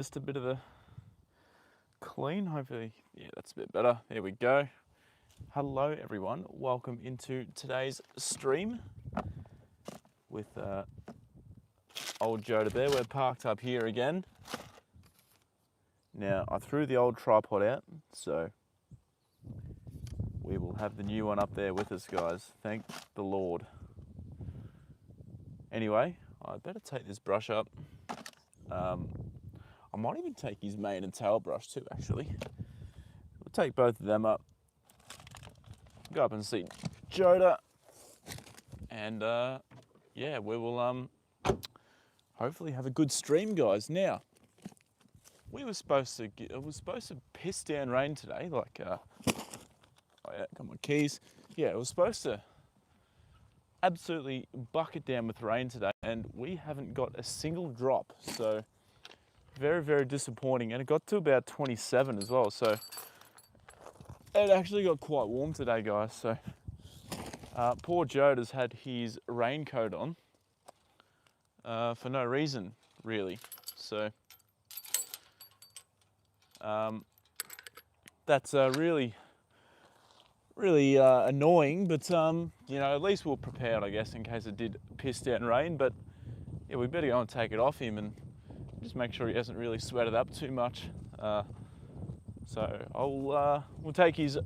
Just a bit of a clean, hopefully. Yeah, that's a bit better. There we go. Hello everyone, welcome into today's stream with old Joda there. We're parked up here again. Now, I threw the old tripod out, so we will have the new one up there with us, guys. Thank the Lord. Anyway, I better take this brush up. I might even take his mane and tail brush too, actually. We'll take both of them up. Go up and see Joda. And yeah, we will hopefully have a good stream, guys. Now, it was supposed to piss down rain today, like oh yeah, got my keys. Yeah, it was supposed to absolutely bucket down with rain today, and we haven't got a single drop. So very, very disappointing. And it got to about 27 as well. So it actually got quite warm today, guys. So poor Joda's had his raincoat on for no reason, really. So that's really annoying, but you know, at least we're prepared, I guess, in case it did piss down rain. But yeah, we better go and take it off him and just make sure he hasn't really sweated up too much. So we'll take it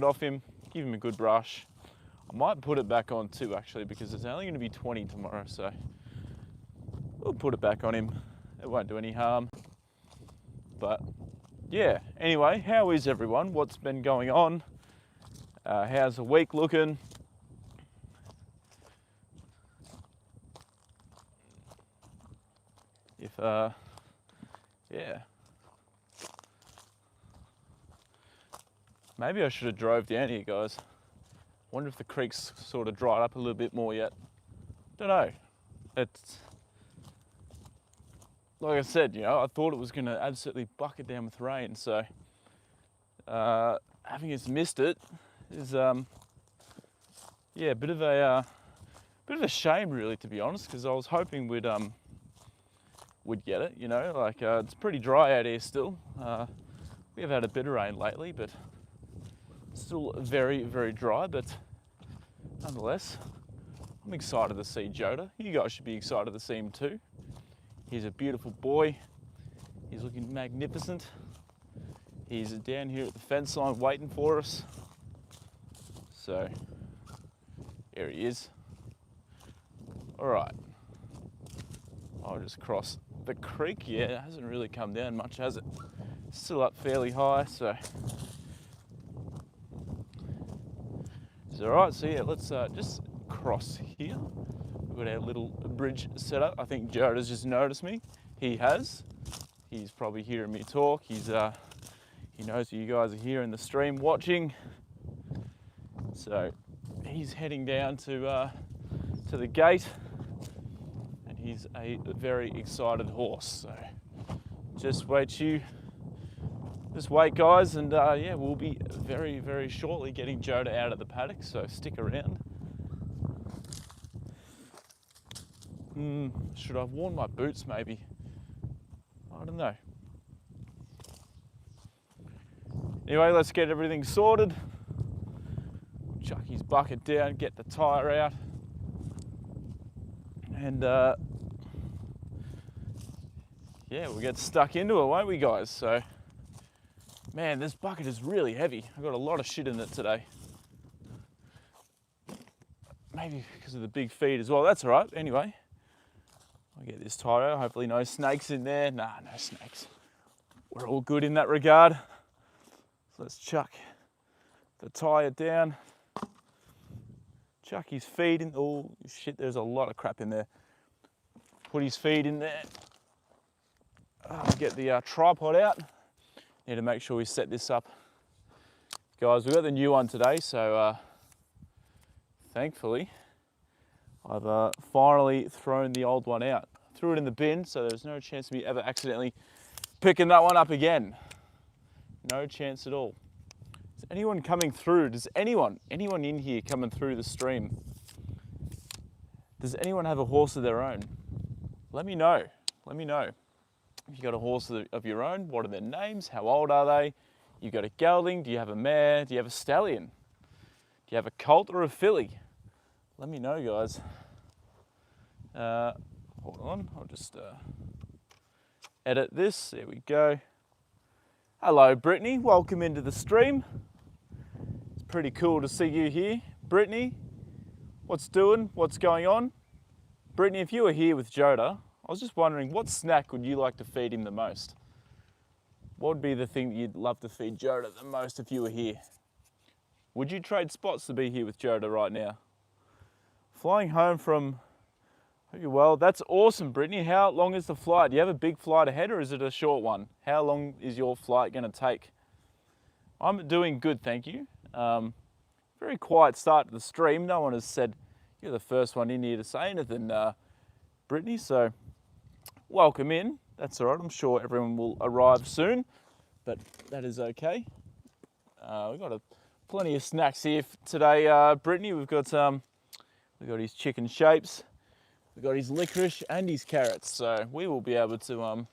off him, give him a good brush. I might put it back on too, actually, because it's only going to be 20 tomorrow, so we'll put it back on him. It won't do any harm. But yeah, anyway, how is everyone? What's been going on? How's the week looking? If yeah, maybe I should have drove down here, guys. Wonder if the creek's sort of dried up a little bit more yet. Don't know. It's like I said, you know, I thought it was going to absolutely bucket down with rain. So having just missed it is yeah, a bit of a shame, really, to be honest, because I was hoping we'd get it. You know, like it's pretty dry out here still. We have had a bit of rain lately, but still very, very dry. But nonetheless, I'm excited to see Joda. You guys should be excited to see him too. He's a beautiful boy. He's looking magnificent. He's down here at the fence line waiting for us. So here he is. All right. I'll just cross the creek. Yeah, it hasn't really come down much, has it? Still up fairly high, so it's all right. So yeah, let's just cross here. We've got our little bridge set up. I think Joda's just noticed me. He has. He's probably hearing me talk. He knows that you guys are here in the stream watching. So he's heading down to the gate. He's a very excited horse, so just wait, guys, and yeah, we'll be very, very shortly getting Joda out of the paddock, so stick around. Should I have worn my boots, maybe? I don't know. Anyway, let's get everything sorted. Chuck his bucket down, get the tyre out, and yeah, we'll get stuck into it, won't we, guys? So, man, this bucket is really heavy. I've got a lot of shit in it today. Maybe because of the big feed as well. That's all right. Anyway, I'll get this tyre out. Hopefully no snakes in there. Nah, no snakes. We're all good in that regard. So let's chuck the tyre down. Chuck his feed in. Oh, shit, there's a lot of crap in there. Put his feed in there. Get the tripod out. Need to make sure we set this up. Guys, we've got the new one today, so thankfully I've finally thrown the old one out. Threw it in the bin, so there's no chance of me ever accidentally picking that one up again. No chance at all. Is anyone coming through? Does anyone in here coming through the stream? Does anyone have a horse of their own? Let me know. Let me know. If you've got a horse of your own, what are their names? How old are they? You've got a gelding, do you have a mare? Do you have a stallion? Do you have a colt or a filly? Let me know, guys. Hold on, I'll just edit this. There we go. Hello, Brittany. Welcome into the stream. It's pretty cool to see you here. Brittany, what's doing? What's going on? Brittany, if you were here with Joda, I was just wondering, what snack would you like to feed him the most? What would be the thing that you'd love to feed Joda the most if you were here? Would you trade spots to be here with Joda right now? Flying home from, well, that's awesome, Brittany. How long is the flight? Do you have a big flight ahead or is it a short one? How long is your flight going to take? I'm doing good, thank you. Very quiet start to the stream. No one has said, you're the first one in here to say anything, Brittany, so welcome in. That's all right, I'm sure everyone will arrive soon, but that is okay. We've got plenty of snacks here today, Brittany. We've got his chicken shapes, we've got his licorice and his carrots, so we will be able to,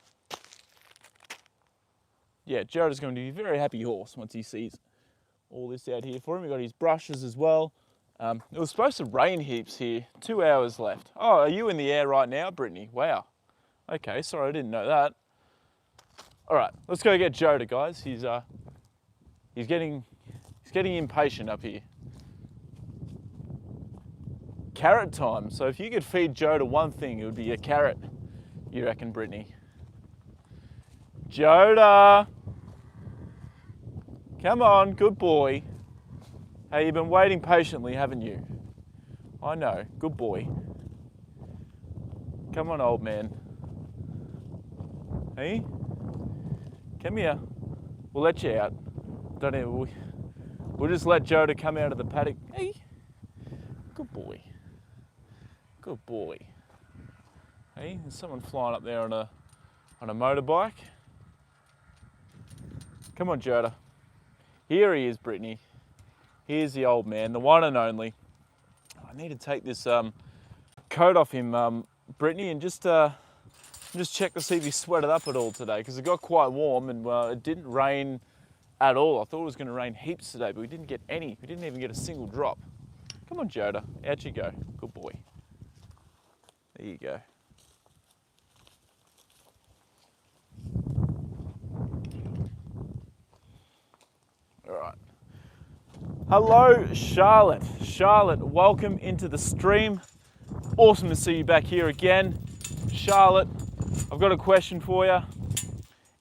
yeah, Joda's going to be a very happy horse once he sees all this out here for him. We've got his brushes as well. It was supposed to rain heaps here, 2 hours left. Oh, are you in the air right now, Brittany? Wow. Okay, sorry, I didn't know that. All right, let's go get Joda, guys. He's getting impatient up here. Carrot time. So if you could feed Joda one thing, it would be a carrot, you reckon, Brittany? Joda! Come on, good boy. Hey, you've been waiting patiently, haven't you? I know, good boy. Come on, old man. Hey, come here. We'll let you out. Don't even, we'll just let Joda come out of the paddock. Hey, good boy. Good boy. Hey, there's someone flying up there on a motorbike. Come on, Joda. Here he is, Brittany. Here's the old man, the one and only. I need to take this coat off him, Brittany, and just check to see if he sweated up at all today, because it got quite warm and it didn't rain at all. I thought it was going to rain heaps today, but we didn't get any. We didn't even get a single drop. Come on, Joda. Out you go. Good boy. There you go. All right. Hello, Charlotte. Charlotte, welcome into the stream. Awesome to see you back here again. Charlotte, I've got a question for you.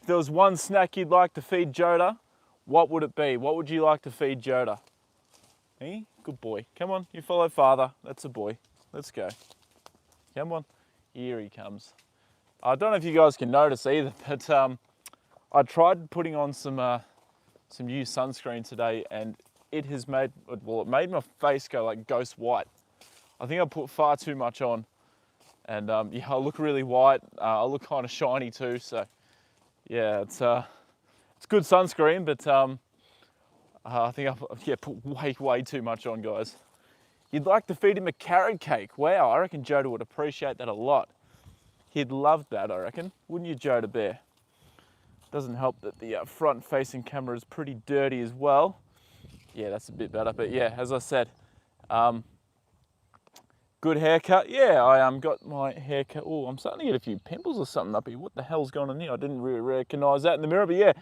If there was one snack you'd like to feed Joda, what would it be? What would you like to feed Joda? Hey, good boy. Come on, you follow father. That's a boy. Let's go. Come on. Here he comes. I don't know if you guys can notice either, but I tried putting on some new sunscreen today, and it has made, well, it made my face go like ghost white. I think I put far too much on, and yeah, I look really white. I look kind of shiny too, so yeah, it's good sunscreen, but I think I put way too much on, guys. You'd like to feed him a carrot cake. Wow, I reckon Joda would appreciate that a lot. He'd love that, I reckon. Wouldn't you, Joda Bear? Doesn't help that the front-facing camera is pretty dirty as well. Yeah, that's a bit better, but yeah, as I said, good haircut. Yeah, I got my haircut. Oh, I'm starting to get a few pimples or something up here. What the hell's going on here? I didn't really recognise that in the mirror, but yeah,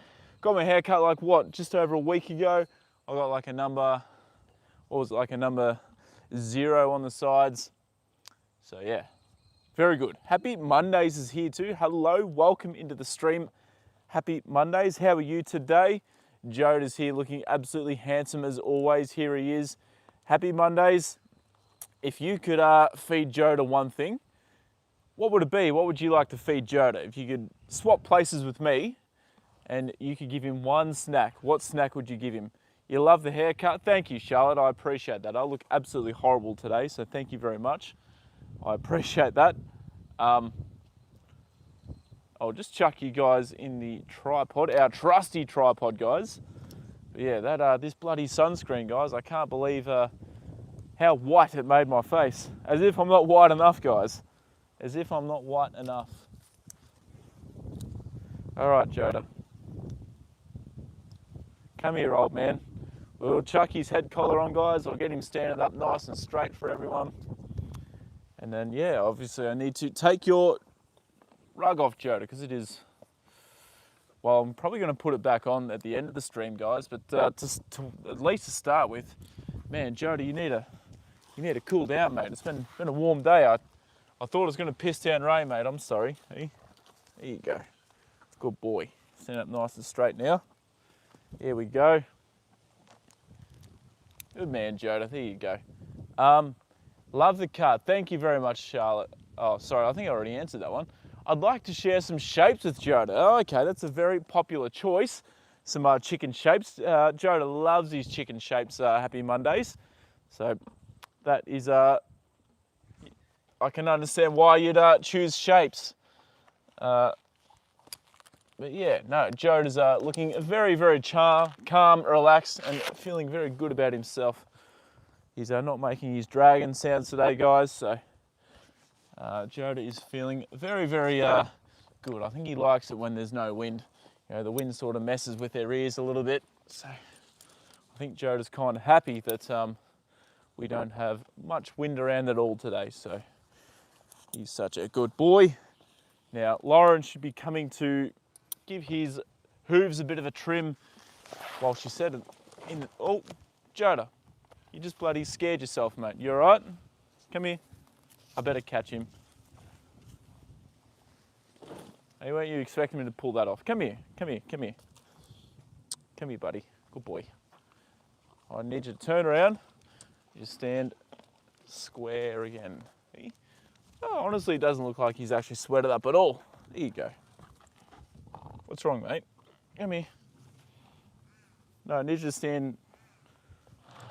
got my haircut like what, just over a week ago. I got like a number, what was it, like a number 0 on the sides. So yeah, very good. Happy Mondays is here too. Hello, welcome into the stream. Happy Mondays. How are you today? Joda's here looking absolutely handsome as always. Here he is. Happy Mondays. If you could feed Joda one thing, what would it be? What would you like to feed Joda? If you could swap places with me and you could give him one snack, what snack would you give him? You love the haircut. Thank you, Charlotte. I appreciate that. I look absolutely horrible today, so thank you very much. I appreciate that. I'll just chuck you guys in the tripod, our trusty tripod, guys. But yeah, this bloody sunscreen, guys, I can't believe how white it made my face. As if I'm not white enough, guys. As if I'm not white enough. All right, Joda. Come here, old man. We'll chuck his head collar on, guys. I'll get him standing up nice and straight for everyone. And then, yeah, obviously I need to take your rug off, Joda, because it is... Well, I'm probably going to put it back on at the end of the stream, guys. But to at least to start with, man, Joda, you need to cool down, mate. It's been a warm day. I thought it was going to piss down rain, mate. I'm sorry. Hey, there you go. Good boy. Stand up nice and straight now. Here we go. Good man, Joda. There you go. Love the card. Thank you very much, Charlotte. Oh, sorry. I think I already answered that one. I'd like to share some shapes with Joda. Oh, okay, that's a very popular choice. Some chicken shapes. Joda loves these chicken shapes. Happy Mondays. So that is... I can understand why you'd choose shapes. But yeah, no, Joda's looking very, very calm, relaxed, and feeling very good about himself. He's not making his dragon sounds today, guys, so Joda is feeling very, very good. I think he likes it when there's no wind. You know, the wind sort of messes with their ears a little bit, so I think Joda's kind of happy that we don't have much wind around at all today, so he's such a good boy. Now, Lauren should be coming to give his hooves a bit of a trim while she said it in the... Oh, Joda, you just bloody scared yourself, mate. You all right? Come here. I better catch him. Hey, weren't you expecting me to pull that off? Come here, come here, come here. Come here, buddy. Good boy. I need you to turn around. You stand square again. See? Oh, honestly, it doesn't look like he's actually sweated up at all. There you go. What's wrong, mate? Come here. No, I need you to stand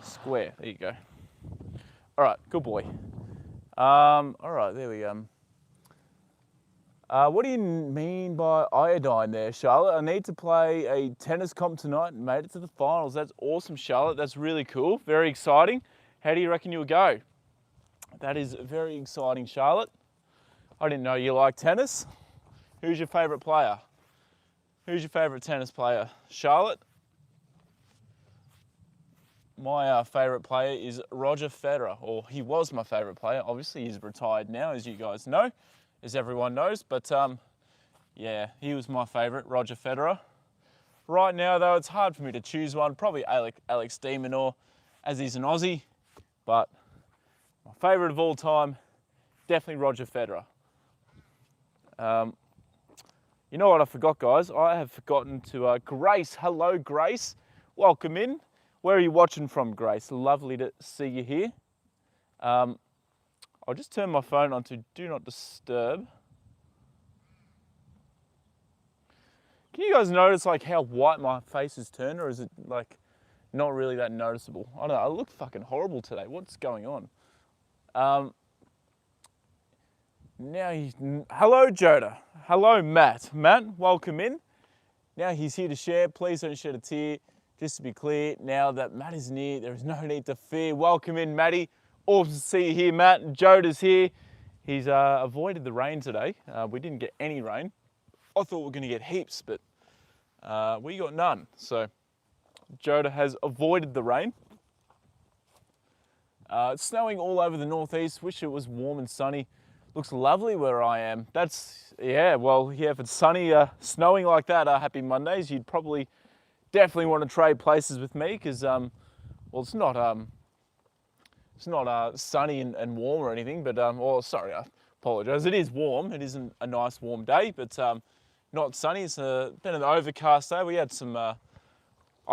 square. There you go. All right, good boy. All right, there we go. What do you mean by iodine there, Charlotte? I need to play a tennis comp tonight and made it to the finals. That's awesome, Charlotte. That's really cool. Very exciting. How do you reckon you'll go? That is very exciting, Charlotte. I didn't know you liked tennis. Who's your favourite player? Who's your favourite tennis player? Charlotte? My favourite player is Roger Federer, or he was my favourite player. Obviously, he's retired now, as you guys know, as everyone knows. But yeah, he was my favourite, Roger Federer. Right now, though, it's hard for me to choose one. Probably Alex de Minaur, as he's an Aussie. But my favourite of all time, definitely Roger Federer. You know what I forgot, guys? I have forgotten to Grace. Hello, Grace. Welcome in. Where are you watching from, Grace? Lovely to see you here. I'll just turn my phone on to Do Not Disturb. Can you guys notice like how white my face has turned, or is it like not really that noticeable? I don't know, I look fucking horrible today. What's going on? Hello, Joda. Hello, Matt. Matt, welcome in. Now he's here to share. Please don't shed a tear. Just to be clear, now that Matt is near, there is no need to fear. Welcome in, Matty. Awesome to see you here, Matt. Joda's here. He's avoided the rain today. We didn't get any rain. I thought we were going to get heaps, but we got none. So Joda has avoided the rain. It's snowing all over the northeast. Wish it was warm and sunny. Looks lovely where I am. That's, yeah, well, yeah, if it's sunny, snowing like that, happy Mondays, you'd probably definitely want to trade places with me because, well, it's not sunny and warm or anything, but, well, sorry, I apologise. It is warm. It isn't a nice warm day, but not sunny. It's been an overcast day. We had some, I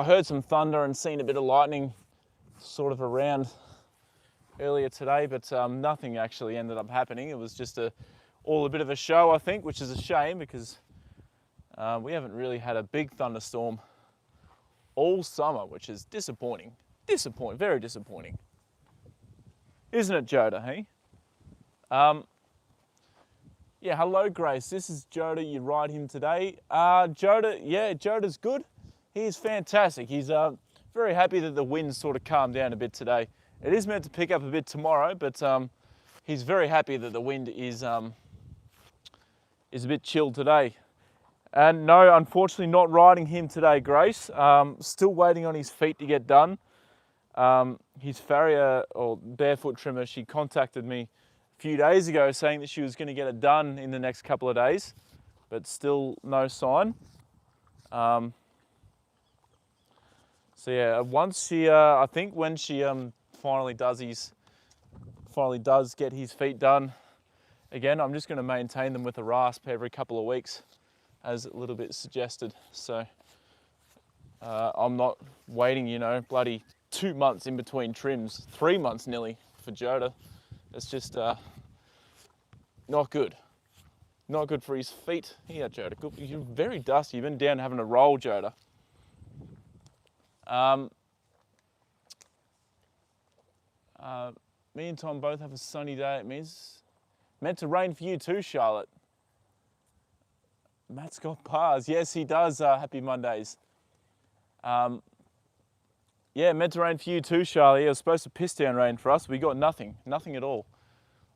heard some thunder and seen a bit of lightning sort of around earlier today, but nothing actually ended up happening. It was just all a bit of a show, I think, which is a shame because we haven't really had a big thunderstorm all summer, which is disappointing. Very disappointing. Isn't it, Joda, hey? Yeah, hello, Grace. This is Joda. You ride him today. Joda, yeah, Joda's good. He is fantastic. He's very happy that the winds sort of calmed down a bit today. It is meant to pick up a bit tomorrow, but he's very happy that the wind is a bit chilled today. And no, unfortunately not riding him today, Grace. Still waiting on his feet to get done. His farrier or barefoot trimmer, she contacted me a few days ago saying that she was going to get it done in the next couple of days, but still no sign. So yeah, once she, I think when she finally does get his feet done, again, I'm just going to maintain them with a rasp every couple of weeks, as a little bit suggested. So I'm not waiting, you know, bloody 2 months in between trims, 3 months nearly for Joda. It's just not good. Not good for his feet. Here, Joda, good. You're very dusty. You've been down having a roll, Joda. Me and Tom both have a sunny day. It meant to rain for you too, Charlotte. Matt's got bars. Yes, he does. Happy Mondays. Yeah, meant to rain for you too, Charlie. It was supposed to piss down rain for us. We got nothing at all.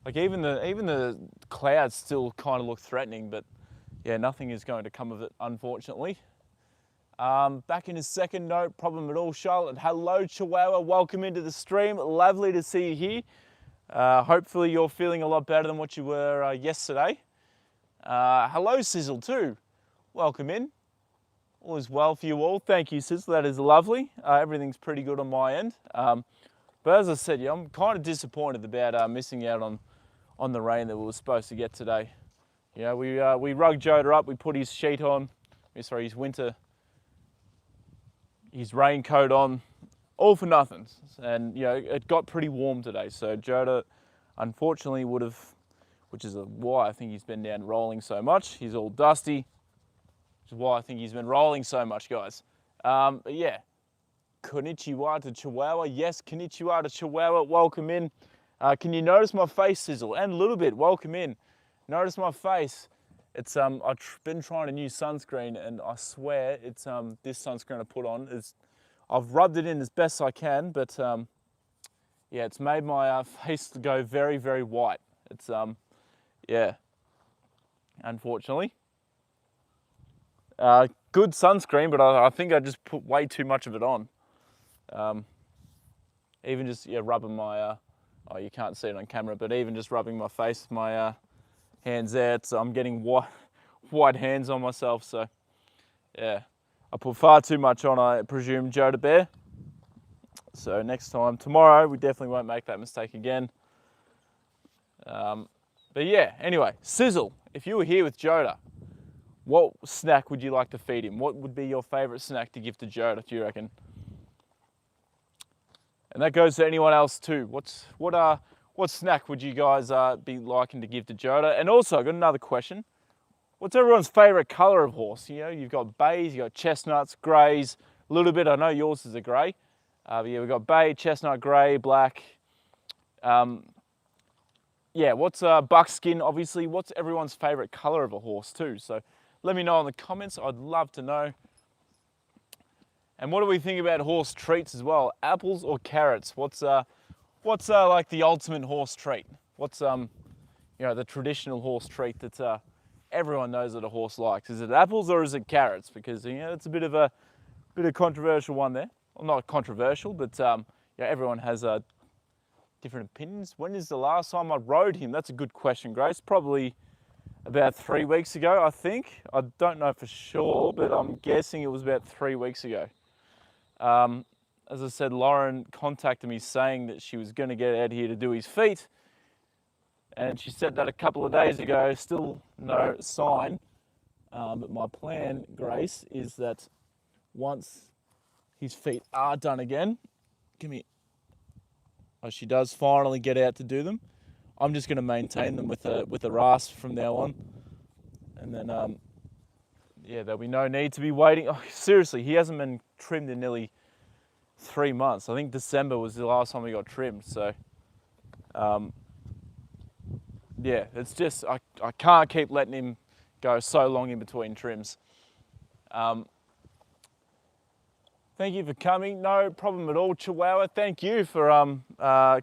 Like even the clouds still kind of look threatening, but yeah, nothing is going to come of it, unfortunately. Back in his second note, problem at all, Charlotte. Hello, Chihuahua. Welcome into the stream. Lovely to see you here. Hopefully you're feeling a lot better than what you were yesterday. Hello, Sizzle too. Welcome in. All is well for you all. Thank you, Sizzle. That is lovely. Everything's pretty good on my end. But as I said, yeah, I'm kind of disappointed about missing out on the rain that we were supposed to get today. You know, we rugged Joda up. We put his sheet on. Sorry, his raincoat on, all for nothing. And you know, it got pretty warm today. So Joda, unfortunately, would have, which is why I think he's been down rolling so much. He's all dusty. Which is why I think he's been rolling so much, guys. But yeah, konnichiwa to Chihuahua. Yes, konnichiwa to Chihuahua. Welcome in. Can you notice my face, Sizzle? And a little bit. Welcome in. Notice my face. It's I've been trying a new sunscreen, and I swear it's this sunscreen I put on is I've rubbed it in as best I can, but yeah, it's made my face go very, very white. It's yeah, unfortunately. Good sunscreen, but I think I just put way too much of it on. Even just rubbing my, oh, you can't see it on camera, but even just rubbing my face, my hands there, I'm getting white hands on myself. So yeah, I put far too much on, I presume, Joda Bear. So next time, tomorrow, we definitely won't make that mistake again. But yeah, anyway, Sizzle, if you were here with Joda, what snack would you like to feed him? What would be your favourite snack to give to Joda, do you reckon? And that goes to anyone else too. What snack would you guys be liking to give to Joda? And also, I've got another question. What's everyone's favourite colour of horse? You know, you've got bays, you've got chestnuts, greys, a little bit. I know yours is a grey. But yeah, we've got bay, chestnut, grey, black. Yeah, what's buckskin, obviously. What's everyone's favourite colour of a horse too? So let me know in the comments. I'd love to know. And what do we think about horse treats as well? Apples or carrots? What's like the ultimate horse treat? What's you know, the traditional horse treat that everyone knows that a horse likes? Is it apples or is it carrots? Because you know, it's a bit of a controversial one there. Well, not controversial, but yeah, everyone has different opinions. When is the last time I rode him? That's a good question, Grace. Probably about 3 weeks ago, I think. I don't know for sure, but I'm guessing it was about 3 weeks ago. As I said, Lauren contacted me saying that she was going to get out here to do his feet. And she said that a couple of days ago, still no sign. But my plan, Grace, is that once his feet are done again, oh, she does finally get out to do them. I'm just going to maintain them with a rasp from now on. And then, yeah, there'll be no need to be waiting. Oh, seriously, he hasn't been trimmed in nearly 3 months. I think December was the last time he got trimmed. So, yeah, it's just, I can't keep letting him go so long in between trims. Thank you for coming. No problem at all, Chihuahua. Thank you for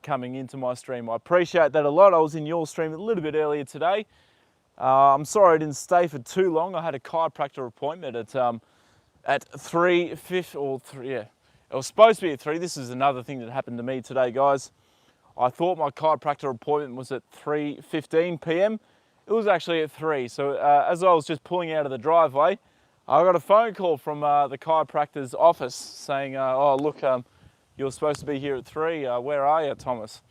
coming into my stream. I appreciate that a lot. I was in your stream a little bit earlier today. I'm sorry I didn't stay for too long. I had a chiropractor appointment at 3:50 or 3. Yeah, it was supposed to be at 3. This is another thing that happened to me today, guys. I thought my chiropractor appointment was at 3:15 p.m. It was actually at 3. So as I was just pulling out of the driveway, I got a phone call from the chiropractor's office saying, "Oh look, you're supposed to be here at 3. Where are you, Thomas?"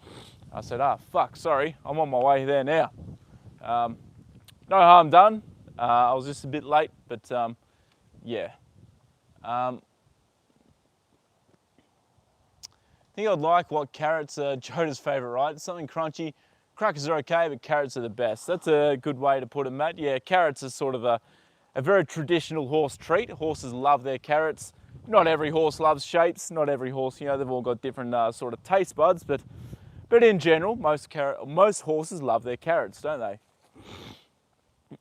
I said, fuck, sorry, I'm on my way there now. No harm done. I was just a bit late, but yeah. I think I'd like what carrots are Joda's favourite, right? Something crunchy. Crackers are okay, but carrots are the best. That's a good way to put it, Matt. Yeah, carrots are sort of a very traditional horse treat. Horses love their carrots. Not every horse loves shapes. Not every horse, you know, they've all got different sort of taste buds, but in general, most horses love their carrots, don't they?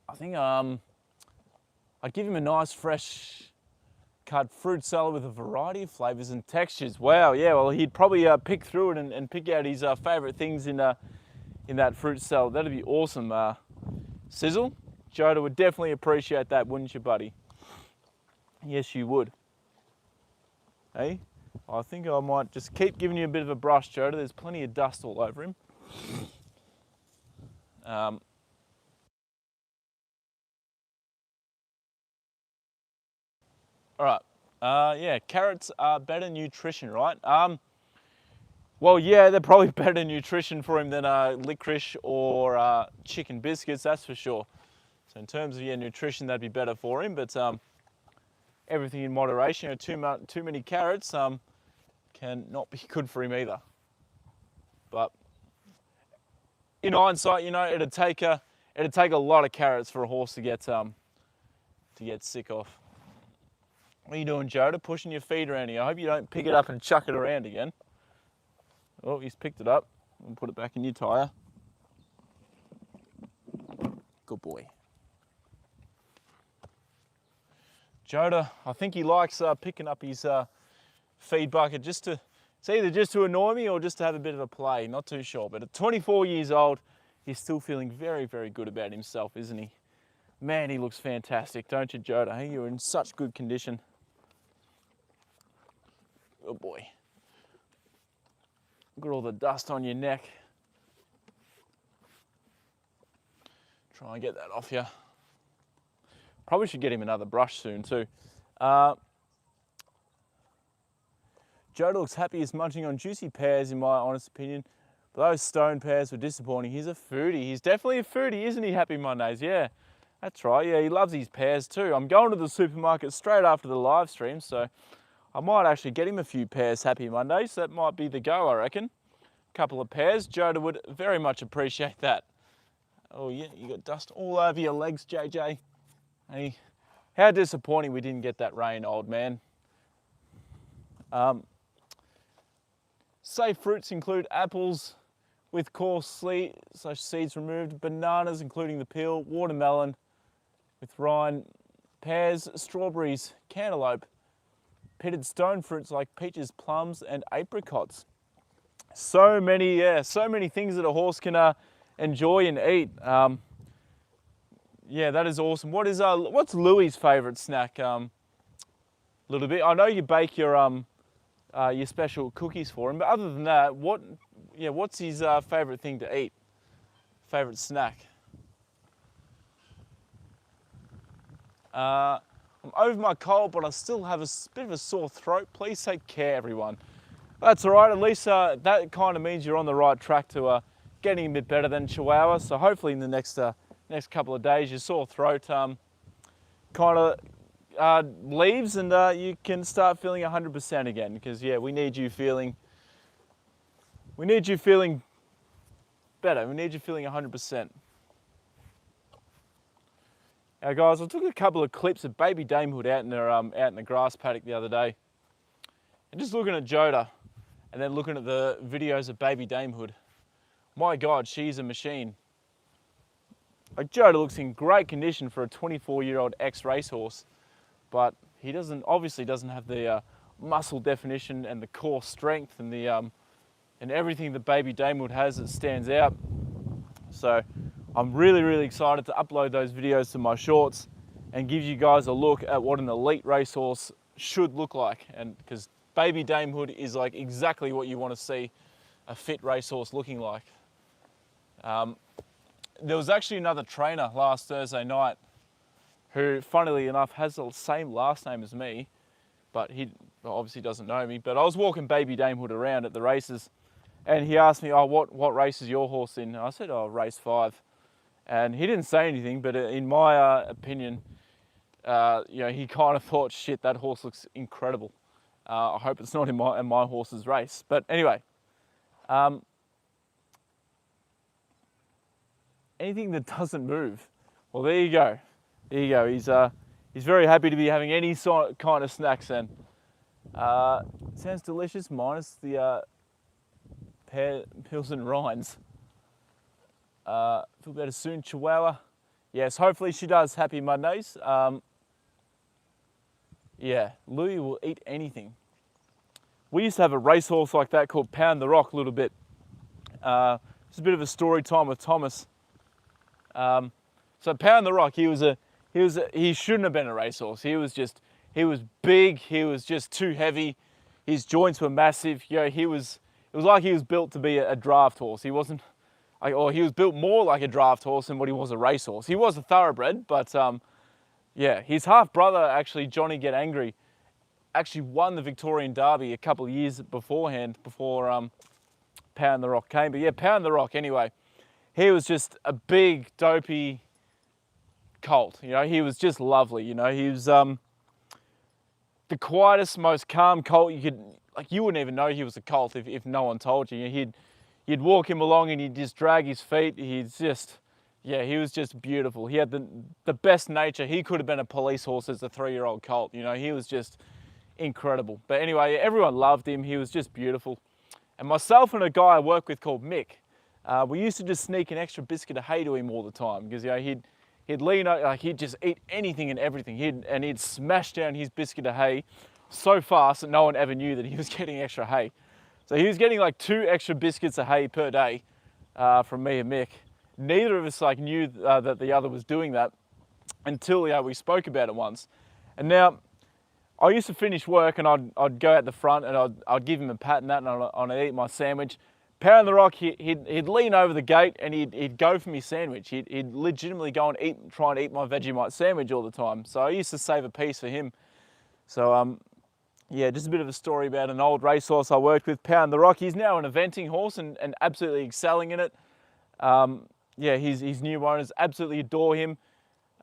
I think I'd give him a nice fresh cut fruit salad with a variety of flavours and textures. Wow, yeah, well he'd probably pick through it and pick out his favourite things in that fruit salad. That'd be awesome. Sizzle, Joda would definitely appreciate that, wouldn't you, buddy? Yes, you would. Hey, I think I might just keep giving you a bit of a brush, Joda. There's plenty of dust all over him. All right, yeah, carrots are better nutrition, right? Well, yeah, they're probably better nutrition for him than licorice or chicken biscuits, that's for sure. So in terms of nutrition, that'd be better for him, but everything in moderation. Too many carrots can not be good for him either. But in hindsight, it'd take a lot of carrots for a horse to get sick of. What are you doing, Joda? Pushing your feet around here. I hope you don't pick it up and chuck it around again. Oh, he's picked it up. I'll put it back in your tyre. Good boy. Joda, I think he likes picking up his feed bucket it's either just to annoy me or just to have a bit of a play. Not too sure. But at 24 years old, he's still feeling very, very good about himself, isn't he? Man, he looks fantastic, don't you, Joda? Hey, you're in such good condition. Good boy. Got all the dust on your neck. Try and get that off you. Probably should get him another brush soon too. Joda looks happy as munching on juicy pears, in my honest opinion. But those stone pears were disappointing. He's a foodie. He's definitely a foodie, isn't he, Happy Mondays? Yeah, that's right. Yeah, he loves his pears too. I'm going to the supermarket straight after the live stream, so I might actually get him a few pears, Happy Mondays. That might be the go, I reckon. A couple of pears. Joda would very much appreciate that. Oh yeah, you got dust all over your legs, JJ. Hey, how disappointing we didn't get that rain, old man. Safe fruits include apples with coarse seeds removed, bananas including the peel, watermelon with rind, pears, strawberries, cantaloupe, pitted stone fruits like peaches, plums, and apricots. So many things that a horse can enjoy and eat. Yeah, that is awesome. What's Louie's favourite snack? Little bit. I know you bake your special cookies for him, but other than that, what's his favourite thing to eat? Favourite snack? I'm over my cold, but I still have a bit of a sore throat. Please take care, everyone. That's all right. At least that kind of means you're on the right track to getting a bit better than Chihuahua. So hopefully in the next couple of days, your sore throat kind of leaves and you can start feeling 100% again. Because yeah, we need you feeling better. We need you feeling 100%. Now, guys, I took a couple of clips of Baby Damehood out in the grass paddock the other day, and just looking at Joda, and then looking at the videos of Baby Damehood. My God, she's a machine. Like, Joda looks in great condition for a 24-year-old ex-racehorse, but he obviously doesn't have the muscle definition and the core strength and everything that Baby Damehood has that stands out. So I'm really, really excited to upload those videos to my shorts and give you guys a look at what an elite racehorse should look like. And because baby damehood is like exactly what you want to see a fit racehorse looking like. There was actually another trainer last Thursday night who, funnily enough, has the same last name as me, but he obviously doesn't know me. But I was walking baby damehood around at the races, and he asked me, "Oh, what race is your horse in?" And I said, "Oh, race 5." And he didn't say anything, but in my opinion, he kind of thought, "Shit, that horse looks incredible. I hope it's not in my horse's race." But anyway, anything that doesn't move, well, there you go. There you go. He's very happy to be having any kind of snacks. And sounds delicious, minus the pear, pills and rinds. Feel better soon, Chihuahua. Yes, hopefully she does. Happy Mondays. Yeah, Louis will eat anything. We used to have a racehorse like that called Pound the Rock a little bit. It's a bit of a story time with Thomas. So Pound the Rock, he shouldn't have been a racehorse. He was big. He was just too heavy. His joints were massive. It was like he was built to be a draft horse. He wasn't, or he was built more like a draft horse than what he was a racehorse. He was a thoroughbred, but yeah, his half brother actually, Johnny Get Angry, actually won the Victorian Derby a couple of years beforehand, before Pound the Rock came. But yeah, Pound the Rock anyway. He was just a big, dopey colt. He was just lovely. He was the quietest, most calm colt you wouldn't even know he was a colt if no one told you. You'd walk him along and he'd just drag his feet. He was just beautiful. He had the best nature. He could have been a police horse as a 3-year-old colt. He was just incredible. But anyway, everyone loved him. He was just beautiful. And myself and a guy I work with called Mick, we used to just sneak an extra biscuit of hay to him all the time, because he'd lean over, he'd just eat anything and everything. He'd smash down his biscuit of hay so fast that no one ever knew that he was getting extra hay. So he was getting like 2 extra biscuits of hay per day from me and Mick. Neither of us knew that the other was doing that until we spoke about it once. And now I used to finish work and I'd go out the front and I'd give him a pat and that, and I'd eat my sandwich. Pound the Rock, he'd lean over the gate and he'd go for me sandwich. He'd legitimately go and try and eat my Vegemite sandwich all the time. So I used to save a piece for him. So yeah, just a bit of a story about an old racehorse I worked with, Pound the Rock. He's now an eventing horse and absolutely excelling in it. Yeah, his new owners absolutely adore him.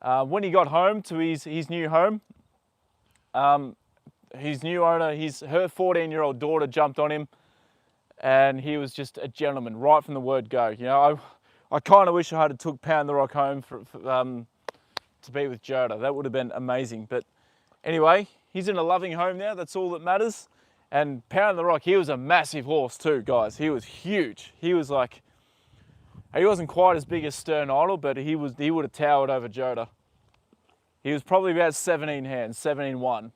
When he got home to his new home, his new owner, her 14-year-old daughter jumped on him, and he was just a gentleman right from the word go. I kind of wish I had took Pound the Rock home to be with Joda. That would have been amazing. But anyway, he's in a loving home now. That's all that matters. And Pound the Rock, he was a massive horse too, guys. He was huge. He wasn't quite as big as Stern Idol, but he would have towered over Joda. He was probably about 17 hands, 17-1.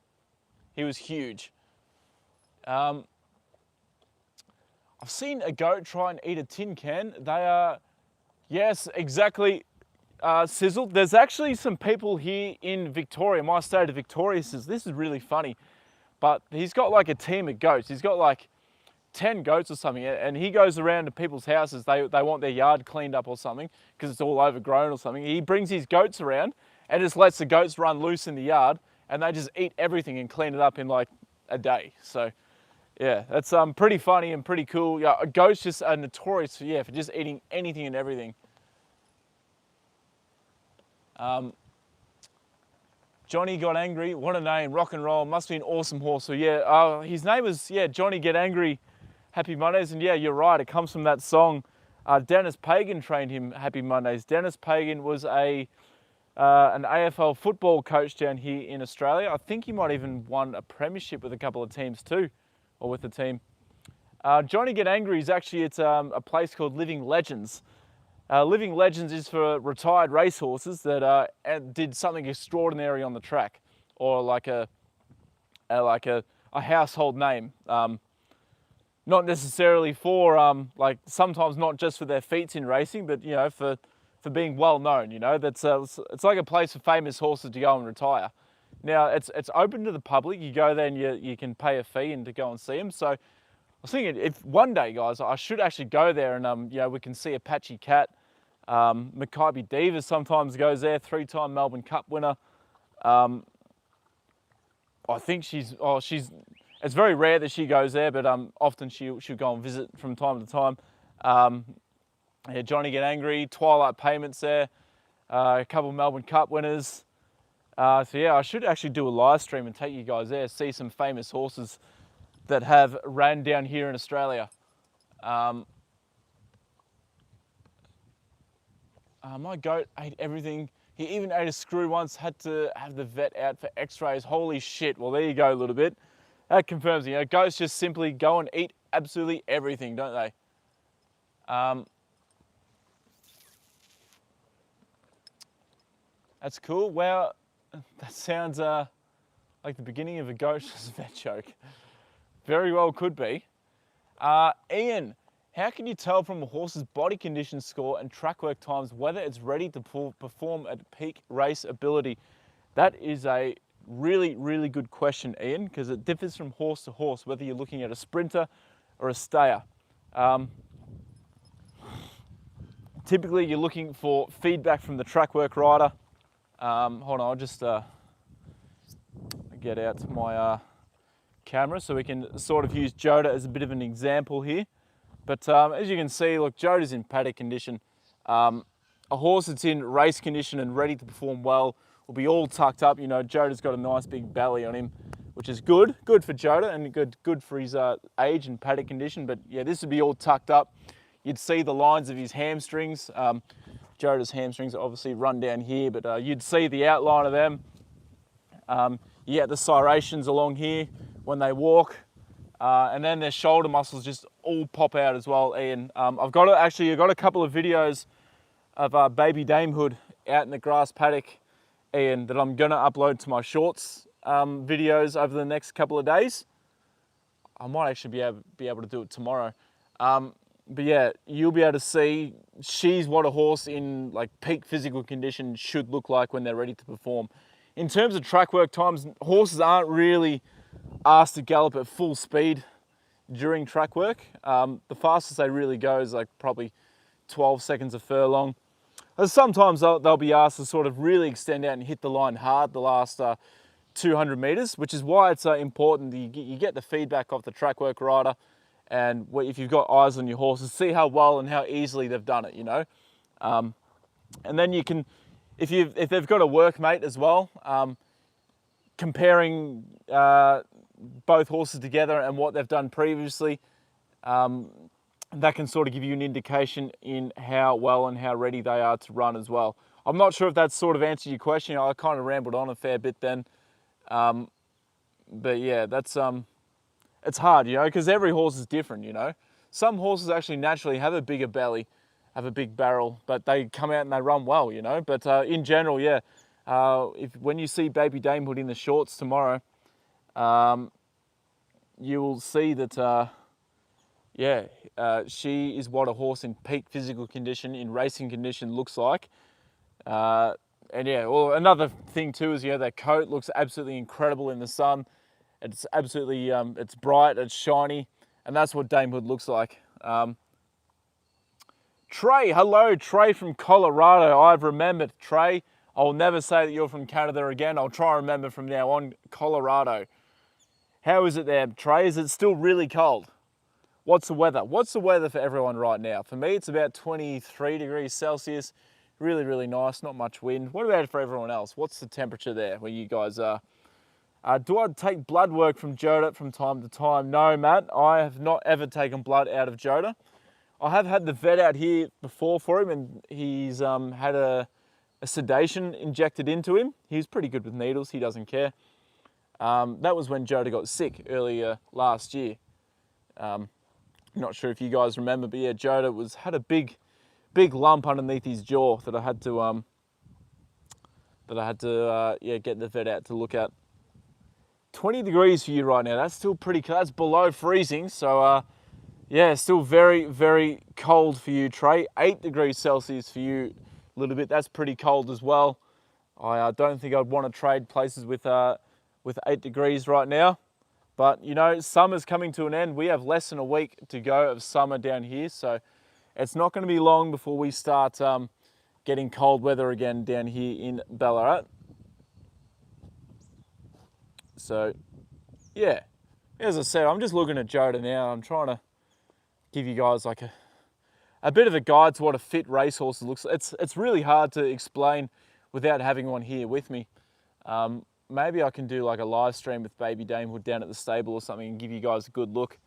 He was huge. I've seen a goat try and eat a tin can. They are, yes, exactly, sizzled. There's actually some people here in Victoria, my state of Victoria, says this is really funny, but he's got like a team of goats. He's got like 10 goats or something, and he goes around to people's houses. They want their yard cleaned up or something because it's all overgrown or something. He brings his goats around and just lets the goats run loose in the yard, and they just eat everything and clean it up in like a day. So yeah, that's pretty funny and pretty cool. Yeah, goats just are notorious for just eating anything and everything. Johnny Got Angry, what a name, rock and roll, must be an awesome horse. So yeah, his name was Johnny Get Angry, Happy Mondays, and yeah, you're right, it comes from that song. Dennis Pagan trained him Happy Mondays. Dennis Pagan was an AFL football coach down here in Australia. I think he might even won a premiership with a couple of teams too, or with the team. Johnny Get Angry is actually, it's a place called Living Legends. Living Legends is for retired racehorses that did something extraordinary on the track, or like a household name. Not necessarily for like sometimes not just for their feats in racing, but for for being well known. You know, that's it's like a place for famous horses to go and retire. Now it's open to the public. You go there and you can pay a fee and to go and see them. So I was thinking, if one day, guys, I should actually go there and you know, we can see Apache Cat. Mackay Diva sometimes goes there, 3-time Melbourne Cup winner. I think she's it's very rare that she goes there, but often she'll go and visit from time to time. Yeah, Johnny Get Angry, Twilight Payments there, a couple of Melbourne Cup winners. So yeah, I should actually do a live stream and take you guys there, see some famous horses that have ran down here in Australia. My goat ate everything. He even ate a screw once, had to have the vet out for x-rays. Holy shit. Well, there you go a little bit. That confirms, you know, goats just simply go and eat absolutely everything, don't they? That's cool. Wow, that sounds like the beginning of a goat's vet joke. Very well could be. Ian, how can you tell from a horse's body condition score and track work times whether it's ready to perform at peak race ability? That is a really, really good question, Ian, because it differs from horse to horse, whether you're looking at a sprinter or a stayer. Typically, you're looking for feedback from the track work rider. Hold on, I'll just get out my camera so we can sort of use Joda as a bit of an example here. But as you can see, look, Joda's in paddock condition. A horse that's in race condition and ready to perform well will be all tucked up. You know, Joda's got a nice big belly on him, which is good for Joda and good for his age and paddock condition. But yeah, this would be all tucked up. You'd see the lines of his hamstrings. Joda's hamstrings obviously run down here, but you'd see the outline of them. You get the serrations along here when they walk. And then their shoulder muscles just all pop out as well, Ian. I've got a couple of videos of baby damehood out in the grass paddock, Ian, that I'm gonna upload to my shorts videos over the next couple of days. I might actually be able to do it tomorrow. But yeah, you'll be able to see she's what a horse in like peak physical condition should look like when they're ready to perform. In terms of track work times, horses aren't really asked to gallop at full speed during track work. The fastest they really go is like probably 12 seconds a furlong. Sometimes they'll be asked to sort of really extend out and hit the line hard the last 200 meters, which is why it's important that you get the feedback off the track work rider, and if you've got eyes on your horses, see how well and how easily they've done it, you know. And then you can, if they've got a workmate as well, comparing both horses together and what they've done previously, that can sort of give you an indication in how well and how ready they are to run as well. I'm not sure if that's sort of answered your question. I kind of rambled on a fair bit then. But yeah, that's it's hard, you know, because every horse is different, you know. Some horses actually naturally have a bigger belly, have a big barrel, but they come out and they run well, you know. But in general, yeah, when you see baby damehood in the shorts tomorrow, you will see that, she is what a horse in peak physical condition, in racing condition, looks like. And yeah, well, another thing too is, you know, their coat looks absolutely incredible in the sun. It's absolutely, it's bright, it's shiny, and that's what damehood looks like. Trey, hello, Trey from Colorado. I've remembered, Trey. I'll never say that you're from Canada again. I'll try and remember from now on, Colorado. How is it there, Trey? Is it still really cold? What's the weather? What's the weather for everyone right now? For me, it's about 23 degrees Celsius. Really, really nice, not much wind. What about for everyone else? What's the temperature there where you guys are? Do I take blood work from Joda from time to time? No, Matt, I have not ever taken blood out of Joda. I have had the vet out here before for him, and he's had a sedation injected into him. He's pretty good with needles, he doesn't care. That was when Joda got sick earlier last year. Not sure if you guys remember, but yeah, Joda had a big lump underneath his jaw that I had to get the vet out to look at. 20 degrees for you right now. That's still pretty cold. That's below freezing. So yeah, still very, very cold for you, Trey. 8 degrees Celsius for you, a little bit. That's pretty cold as well. I don't think I'd want to trade places with 8 degrees right now. But you know, summer's coming to an end. We have less than a week to go of summer down here, so it's not going to be long before we start getting cold weather again down here in Ballarat. So yeah, as I said, I'm just looking at Joda now. I'm trying to give you guys like a bit of a guide to what a fit racehorse looks like. It's really hard to explain without having one here with me. Maybe I can do like a live stream with Baby Damehood down at the stable or something and give you guys a good look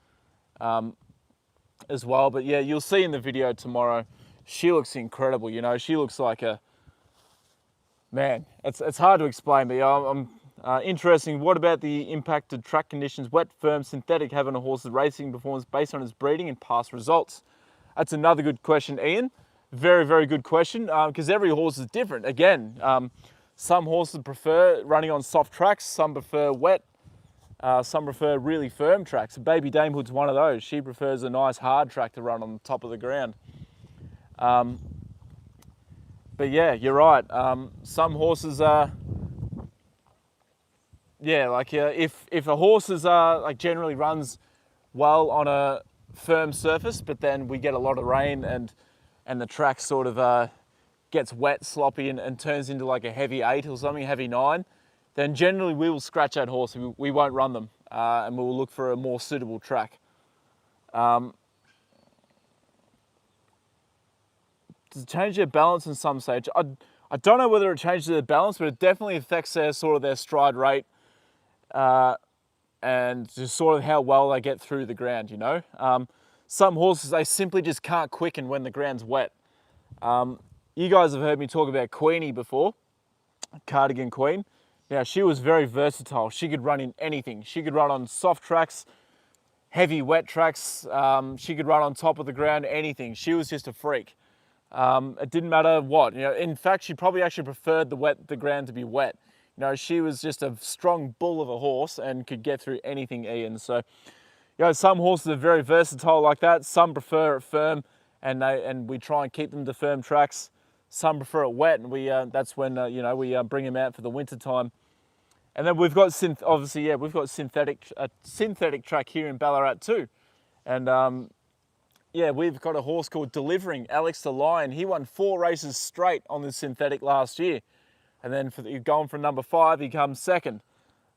as well. But yeah, you'll see in the video tomorrow, she looks incredible. You know, she looks like a, man, it's hard to explain, but I'm interesting. What about the impacted track conditions? Wet, firm, synthetic, having a horse's racing performance based on its breeding and past results? That's another good question, Ian. Very, very good question, because every horse is different. Again, some horses prefer running on soft tracks, some prefer wet, some prefer really firm tracks. Baby Damehood's one of those. She prefers a nice hard track to run on the top of the ground. But yeah, you're right. Some horses are, yeah, like if a horse is like generally runs well on a firm surface, but then we get a lot of rain and the track sort of gets wet, sloppy, and turns into like a heavy 8 or something, heavy 9, then generally we will scratch that horse. We won't run them, and we will look for a more suitable track. Does it change their balance in some stage? I don't know whether it changes their balance, but it definitely affects their stride rate, and just sort of how well they get through the ground, you know. Some horses, they simply just can't quicken when the ground's wet. You guys have heard me talk about Queenie before, Cardigan Queen. Now, she was very versatile. She could run in anything. She could run on soft tracks, heavy wet tracks. She could run on top of the ground, anything. She was just a freak. It didn't matter what. You know, in fact, she probably actually preferred the ground to be wet. You know, she was just a strong bull of a horse and could get through anything, Ian. So, you know, some horses are very versatile like that. Some prefer it firm, and we try and keep them to firm tracks. Some prefer it wet, and that's when you know, we bring them out for the winter time. And then we've got obviously, yeah, we've got synthetic track here in Ballarat too, and yeah, we've got a horse called Delivering, Alex the Lion. He won 4 races straight on the synthetic last year, and then going for number 5, he comes second.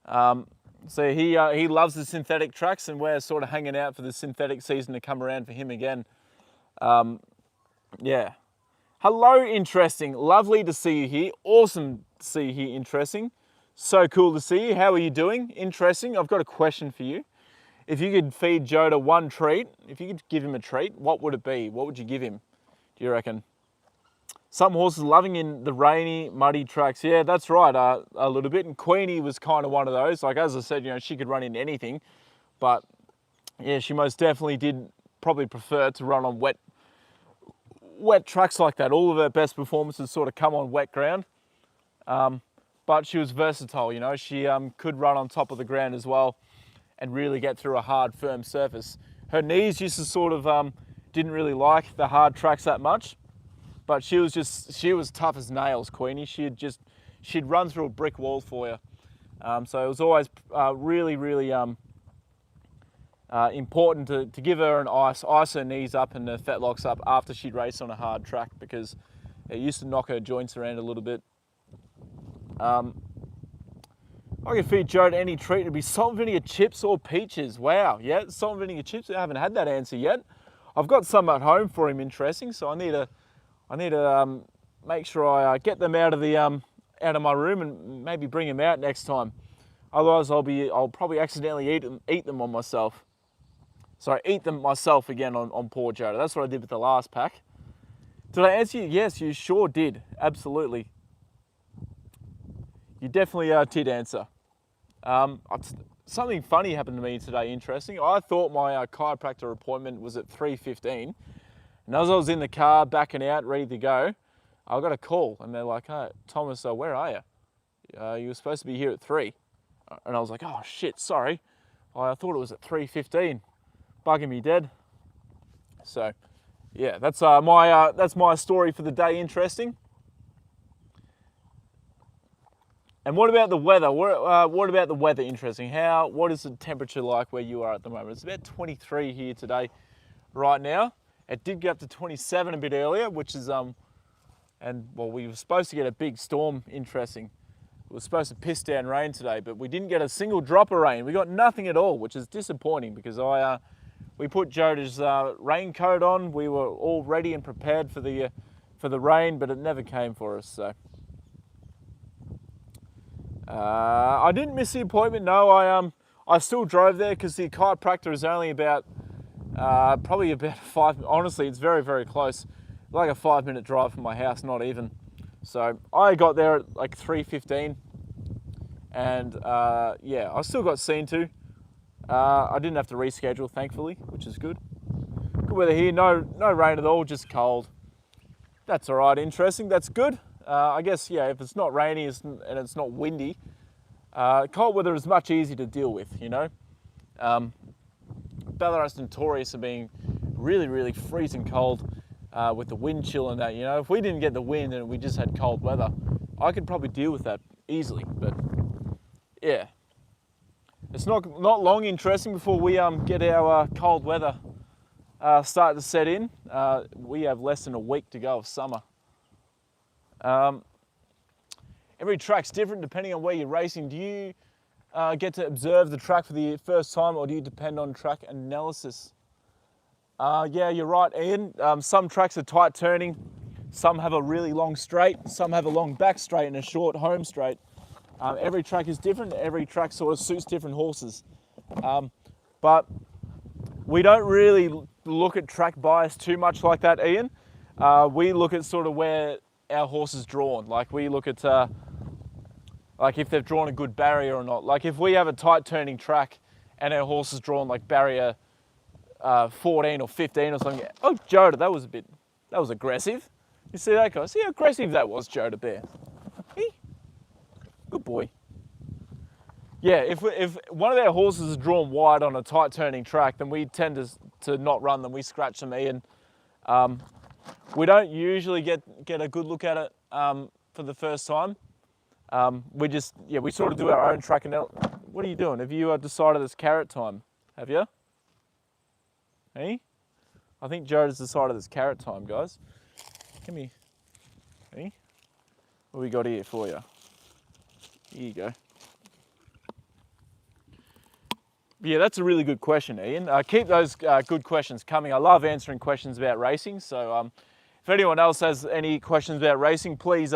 So he loves the synthetic tracks, and we're sort of hanging out for the synthetic season to come around for him again. Yeah. Hello, Interesting. Lovely to see you here. Awesome to see you here, Interesting. So cool to see you. How are you doing? Interesting. I've got a question for you. If you could feed Joda one treat, if you could give him a treat, what would it be? What would you give him, do you reckon? Some horses loving in the rainy, muddy tracks. Yeah, that's right, a little bit. And Queenie was kind of one of those. Like, as I said, you know, she could run in anything. But, yeah, she most definitely did probably prefer to run on wet tracks like that. All of her best performances sort of come on wet ground. But she was versatile, you know. She could run on top of the ground as well and really get through a hard, firm surface. Her knees used to sort of, didn't really like the hard tracks that much, but she was tough as nails, Queenie. She'd run through a brick wall for you. So it was always really, really important to give her an ice her knees up and her fetlocks up after she'd race on a hard track, because it used to knock her joints around a little bit. I could feed Joda any treat. It'd be salt and vinegar chips or peaches. Wow, yeah, salt and vinegar chips. I haven't had that answer yet. I've got some at home for him, Interesting. So I need to make sure I get them out of my room and maybe bring them out next time. Otherwise, I'll probably accidentally eat them on myself. Sorry, eat them myself again on poor Joda. That's what I did with the last pack. Did I answer you? Yes, you sure did. Absolutely. You definitely did answer. Something funny happened to me today, Interesting. I thought my chiropractor appointment was at 3:15, and as I was in the car, backing out, ready to go, I got a call, and they're like, "Hey, Thomas, where are you? You were supposed to be here at 3." And I was like, "Oh shit, sorry. I thought it was at 3:15. Bugging me dead." So, yeah, that's my story for the day, Interesting. And what about the weather? What about the weather interesting? What is the temperature like where you are at the moment? It's about 23 here today, right now. It did get up to 27 a bit earlier, which is, and well, we were supposed to get a big storm, interesting. We were supposed to piss down rain today, but we didn't get a single drop of rain. We got nothing at all, which is disappointing because we put Joda's raincoat on. We were all ready and prepared for the rain, but it never came for us, so. I didn't miss the appointment. No, I still drove there because the chiropractor is only about probably about 5. Honestly, it's very, very close, like a 5-minute drive from my house, not even. So I got there at like 3:15, and yeah, I still got seen to. I didn't have to reschedule, thankfully, which is good. Good weather here. No rain at all, just cold. That's all right. Interesting. That's good. I guess, yeah, if it's not rainy and it's not windy, cold weather is much easier to deal with, you know. Ballarat's notorious for being really, really freezing cold with the wind chill and that, you know. If we didn't get the wind and we just had cold weather, I could probably deal with that easily, but yeah. It's not long, interesting, before we get our cold weather start to set in. We have less than a week to go of summer. Every track's different depending on where you're racing. Do you get to observe the track for the first time, or do you depend on track analysis? Yeah, you're right, Ian. Some tracks are tight turning, some have a really long straight, some have a long back straight and a short home straight. Every track is different, every track sort of suits different horses. But we don't really look at track bias too much like that, Ian. We look at sort of where our horse is drawn. Like we look at like if they've drawn a good barrier or not. Like if we have a tight turning track and our horse is drawn like barrier 14 or 15 or something. Oh, Joda, that was aggressive. You see that guy? See how aggressive that was, Joda Bear. Good boy. Yeah, if one of our horses is drawn wide on a tight turning track, then we tend to not run them. We scratch them, Ian. We don't usually get a good look at it for the first time. We sort of do our own track and what are you doing? Have you decided it's carrot time? Have you? Hey? I think Joda's decided it's carrot time, guys. Come here. Hey? What we got here for you? Here you go. Yeah, that's a really good question, Ian. Keep those good questions coming. I love answering questions about racing. So if anyone else has any questions about racing, please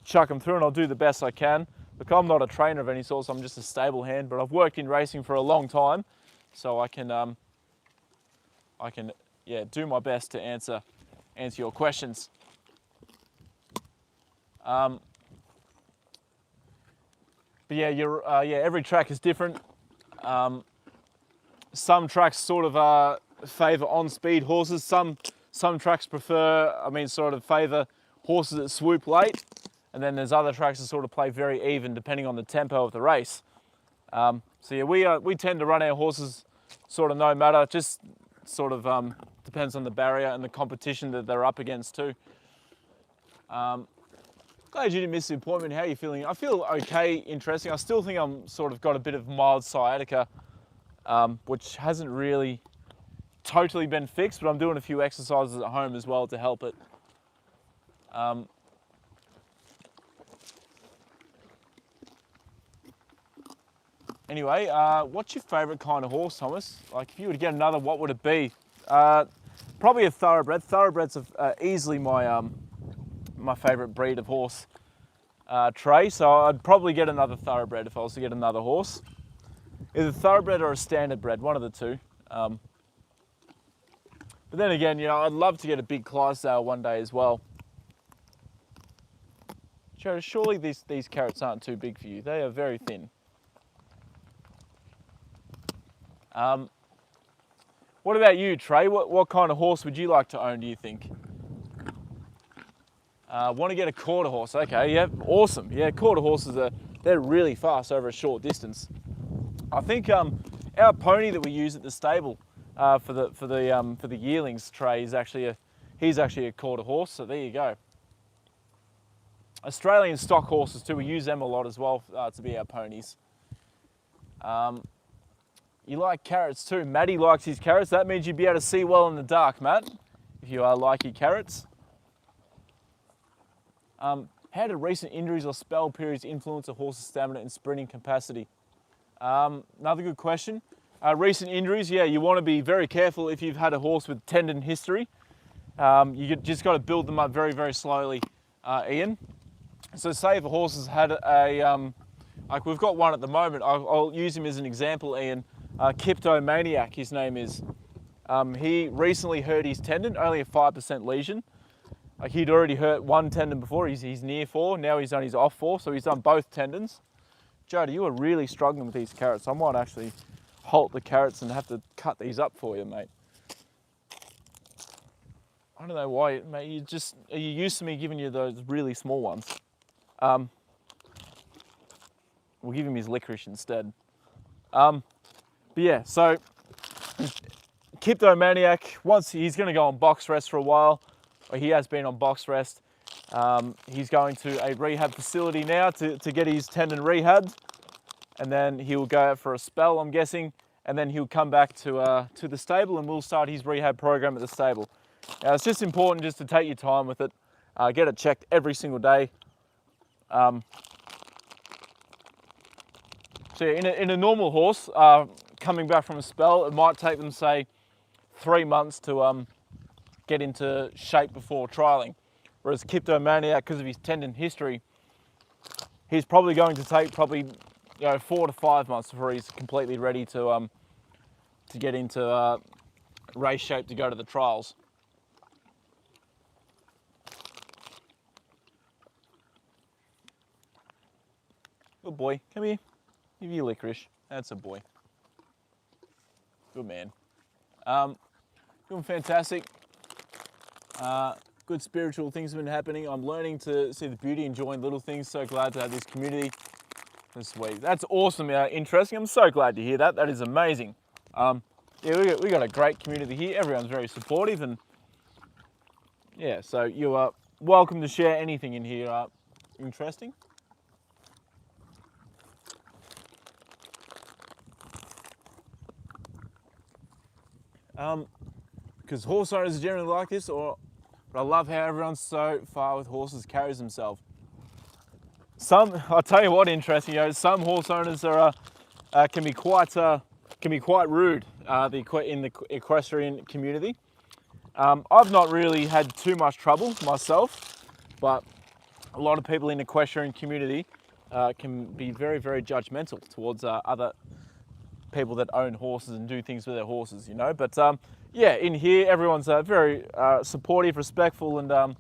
chuck them through and I'll do the best I can. Look, I'm not a trainer of any sort, so I'm just a stable hand, but I've worked in racing for a long time, so I can do my best to answer your questions. But yeah, every track is different. Some tracks sort of favour on-speed horses. Some tracks favour horses that swoop late. And then there's other tracks that sort of play very even depending on the tempo of the race. So yeah, we tend to run our horses sort of no matter. Just sort of depends on the barrier and the competition that they're up against too. Glad you didn't miss the appointment. How are you feeling? I feel okay, interesting. I still think I'm sort of got a bit of mild sciatica, which hasn't really totally been fixed, but I'm doing a few exercises at home as well to help it. Anyway, what's your favourite kind of horse, Thomas? Like if you were to get another, what would it be? Probably a thoroughbred. Thoroughbreds are easily my favourite breed of horse, Trey. So I'd probably get another thoroughbred if I was to get another horse. Either thoroughbred or a standard bred, one of the two. But then again, you know, I'd love to get a big Clydesdale one day as well. Joda, surely these carrots aren't too big for you. They are very thin. What about you, Trey? What kind of horse would you like to own, do you think? Want to get a quarter horse? Okay, yeah, awesome. Yeah, quarter horses they're really fast over a short distance. I think our pony that we use at the stable for the yearlings, Trey, he's actually a quarter horse. So there you go. Australian stock horses too. We use them a lot as well to be our ponies. You like carrots too. Matty likes his carrots. That means you'd be able to see well in the dark, Matt, if you like your carrots. How do recent injuries or spell periods influence a horse's stamina and sprinting capacity? Another good question. Recent injuries, yeah, you want to be very careful if you've had a horse with tendon history. You just got to build them up very, very slowly, Ian. So say if a horse has had like we've got one at the moment, I'll use him as an example, Ian. Kleptomaniac, his name is. He recently hurt his tendon, only a 5% lesion. Like he'd already hurt one tendon before, he's near 4, now he's on his off 4, so he's done both tendons. Joda, you are really struggling with these carrots. I might actually halt the carrots and have to cut these up for you, mate. I don't know why, mate, are you used to me giving you those really small ones? We'll give him his licorice instead. But yeah, so Kleptomaniac, once he's going to go on box rest for a while, or he has been on box rest. He's going to a rehab facility now to get his tendon rehabbed, and then he'll go out for a spell, I'm guessing, and then he'll come back to the stable and we'll start his rehab program at the stable. Now it's just important just to take your time with it, get it checked every single day. So in a normal horse, coming back from a spell, it might take them, say, 3 months to get into shape before trialing. Whereas Kleptomaniac, because of his tendon history, he's probably going to take 4 to 5 months before he's completely ready to get into race shape to go to the trials. Good boy, come here. Give you licorice. That's a boy. Good man. Doing fantastic. Good spiritual things have been happening. I'm learning to see the beauty, enjoying little things. So glad to have this community. That's sweet. That's awesome. Interesting. I'm so glad to hear that. That is amazing. Yeah, we got a great community here. Everyone's very supportive, and yeah, so you are welcome to share anything in here. Interesting. Because horse owners are generally like this, but I love how everyone's so far with horses carries themselves. I'll tell you what, interesting. Some horse owners can be quite rude in the equestrian community. I've not really had too much trouble myself, but a lot of people in the equestrian community can be very, very judgmental towards other people that own horses and do things with their horses, But yeah, in here everyone's very supportive, respectful, and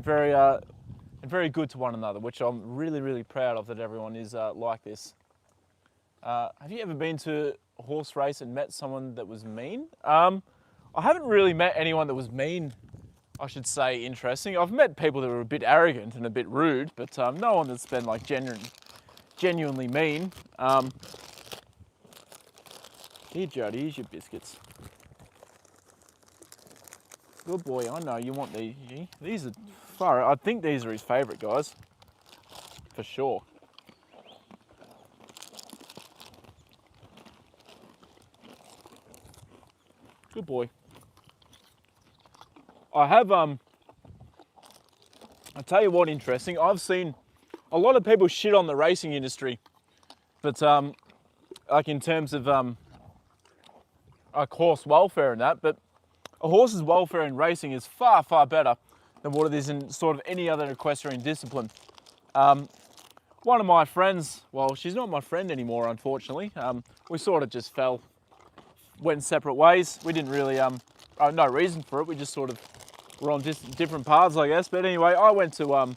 very good to one another, which I'm really, really proud of that everyone is like this. Have you ever been to a horse race and met someone that was mean? I haven't really met anyone that was mean, I should say. Interesting. I've met people that were a bit arrogant and a bit rude, but no one that's been like genuinely mean. Here, Jody, here's your biscuits. Good boy, I know you want these. These are far, I think these are his favourite, guys. For sure. Good boy. I have, I'll tell you what, interesting. I've seen a lot of people shit on the racing industry, but like in terms of like horse welfare and that, but a horse's welfare in racing is far, far better than what it is in sort of any other equestrian discipline. One of my friends, well, she's not my friend anymore, unfortunately. We sort of just went separate ways. We didn't really, no reason for it. We just sort of were on different paths, I guess. But anyway, I went to an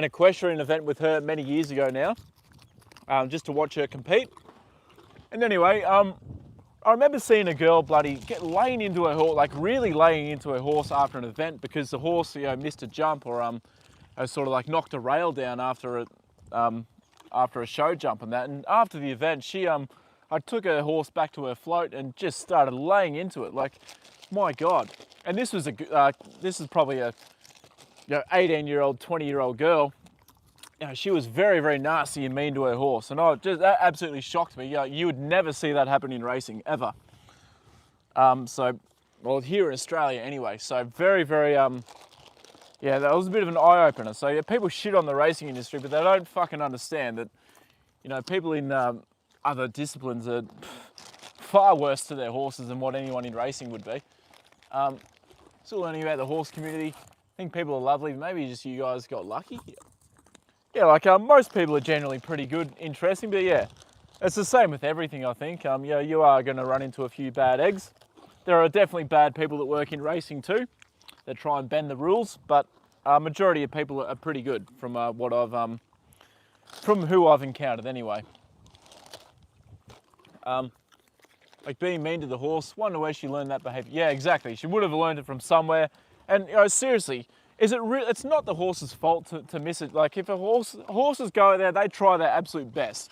equestrian event with her many years ago now, just to watch her compete. And anyway, I remember seeing a girl laying into her horse, like really laying into her horse after an event because the horse, missed a jump or sort of like knocked a rail down after a show jump and that. And after the event, I took her horse back to her float and just started laying into it. Like, my God. And this is probably 18-year-old, 20-year-old girl, she was very, very nasty and mean to her horse. And that absolutely shocked me. You would never see that happen in racing, ever. Well, here in Australia anyway. So very, very, that was a bit of an eye-opener. So yeah, people shit on the racing industry, but they don't fucking understand that, people in other disciplines are far worse to their horses than what anyone in racing would be. Still learning about the horse community. I think people are lovely. Maybe just you guys got lucky. Yeah, most people are generally pretty good, interesting, but yeah, it's the same with everything, I think. You are going to run into a few bad eggs. There are definitely bad people that work in racing too, that try and bend the rules, but majority of people are pretty good from from who I've encountered anyway. Like being mean to the horse, wonder where she learned that behavior. Yeah, exactly. She would have learned it from somewhere. And seriously, it's not the horse's fault to miss it. Like if horses go out there, they try their absolute best.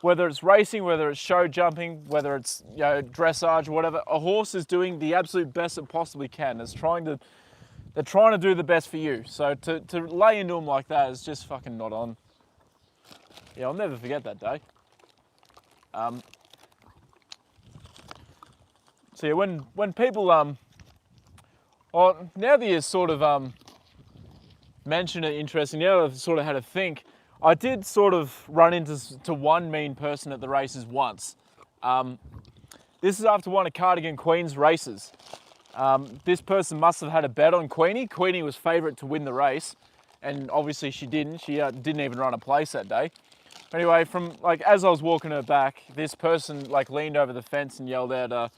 Whether it's racing, whether it's show jumping, whether it's dressage or whatever, a horse is doing the absolute best it possibly can. They're trying to do the best for you. So to lay into them like that is just fucking not on. Yeah, I'll never forget that day. So yeah, when people now that you sort of mention it, interesting. Now I've sort of had to think. I did sort of run into one mean person at the races once. This is after one of Cardigan Queen's races. This person must have had a bet on Queenie. Queenie was favourite to win the race, and obviously she didn't. She didn't even run a place that day. Anyway, as I was walking her back, this person leaned over the fence and yelled out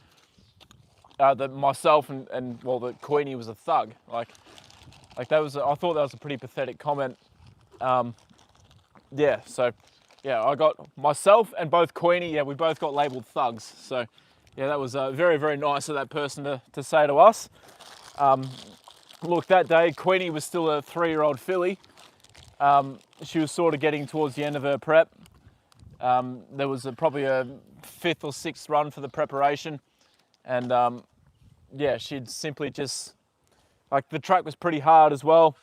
that myself and that Queenie was a thug. I thought that was a pretty pathetic comment. I got myself and both Queenie, we both got labelled thugs. So yeah, that was very, very nice of that person to say to us. Look, that day Queenie was still a 3-year-old filly. She was sort of getting towards the end of her prep. There was probably a 5th or 6th run for the preparation. And she'd simply just, the track was pretty hard as well,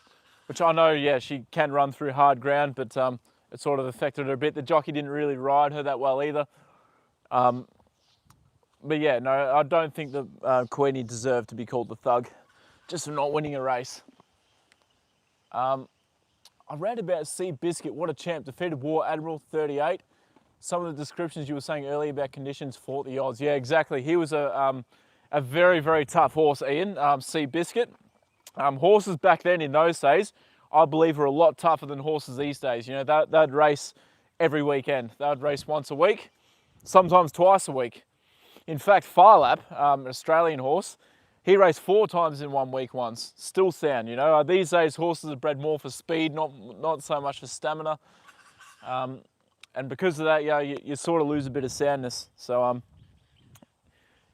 which I know, she can run through hard ground, but it sort of affected her a bit. The jockey didn't really ride her that well either. But yeah, no, I don't think that Queenie deserved to be called the thug, just for not winning a race. I read about Sea Biscuit, what a champ, defeated War Admiral 38. Some of the descriptions you were saying earlier about conditions fought the odds. Yeah, exactly. He was a very, very tough horse, Ian, Sea Biscuit. Horses back then in those days, I believe, were a lot tougher than horses these days. They'd race every weekend. They'd race once a week, sometimes twice a week. In fact, Philap, an Australian horse, he raced 4 times in 1 week once. Still sound, These days, horses are bred more for speed, not so much for stamina. And because of that, you sort of lose a bit of soundness. So,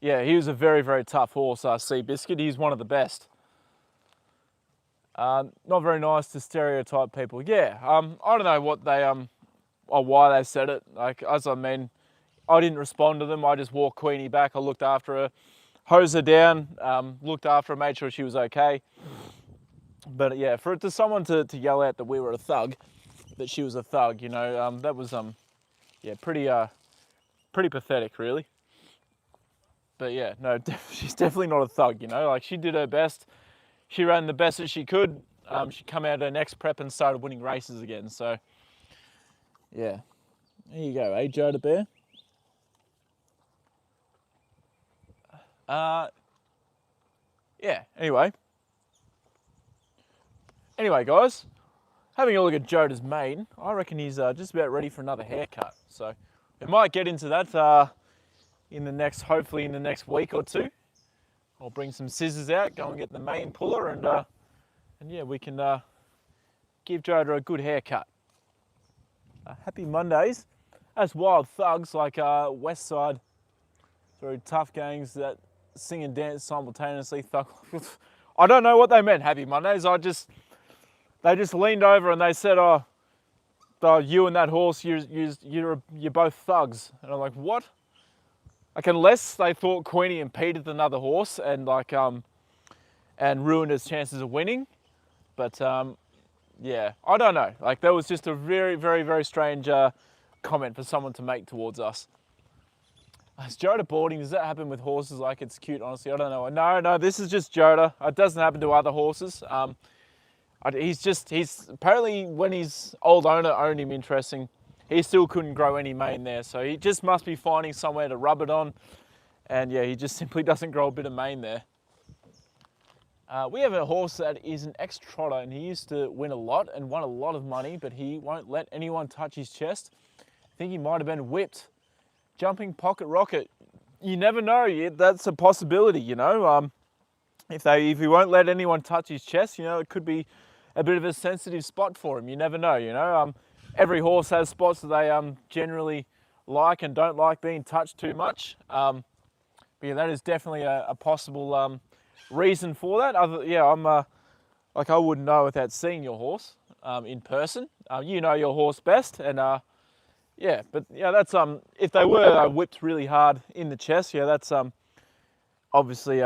he was a very, very tough horse, Sea Biscuit. He's one of the best. Not very nice to stereotype people. Yeah, I don't know what they, or why they said it. I didn't respond to them. I just walked Queenie back. I looked after her, hosed her down, looked after her, made sure she was okay. But yeah, for someone to yell out that we were a thug, that she was a thug, that was pretty pathetic, really. But yeah, no, she's definitely not a thug, she did her best. She ran the best that she could. She come out her next prep and started winning races again. So yeah, there you go, Joda Bear. Anyway, guys, having a look at Joda's mane, I reckon he's just about ready for another haircut. So we might get into that hopefully in the next week or two. I'll bring some scissors out, go and get the mane puller, and yeah, we can give Joda a good haircut. Happy Mondays. As wild thugs like West Side, through tough gangs that sing and dance simultaneously. Thug. I don't know what they meant, Happy Mondays. They just leaned over and they said, "Oh, you and that horse, you're both thugs." And I'm like, what? Unless they thought Queenie impeded another horse and and ruined his chances of winning, But yeah, I don't know. Like, that was just a very, very, very strange comment for someone to make towards us. Is Joda boarding? Does that happen with horses? Like, it's cute, honestly. I don't know. No, this is just Joda. It doesn't happen to other horses. He's apparently, when his old owner owned him, interesting, he still couldn't grow any mane there. So he just must be finding somewhere to rub it on. And yeah, he just simply doesn't grow a bit of mane there. We have a horse that is an ex-trotter, and he used to win a lot and won a lot of money, but he won't let anyone touch his chest. I think he might have been whipped. Jumping Pocket Rocket. You never know. That's a possibility, you know. If he won't let anyone touch his chest, you know, it could be a bit of a sensitive spot for him. You never know, you know. Every horse has spots that they generally like and don't like being touched too much. But yeah, that is definitely a possible reason for that. Like, I wouldn't know without seeing your horse in person. You know your horse best, and yeah, but yeah, that's if they were whipped really hard in the chest, yeah, that's obviously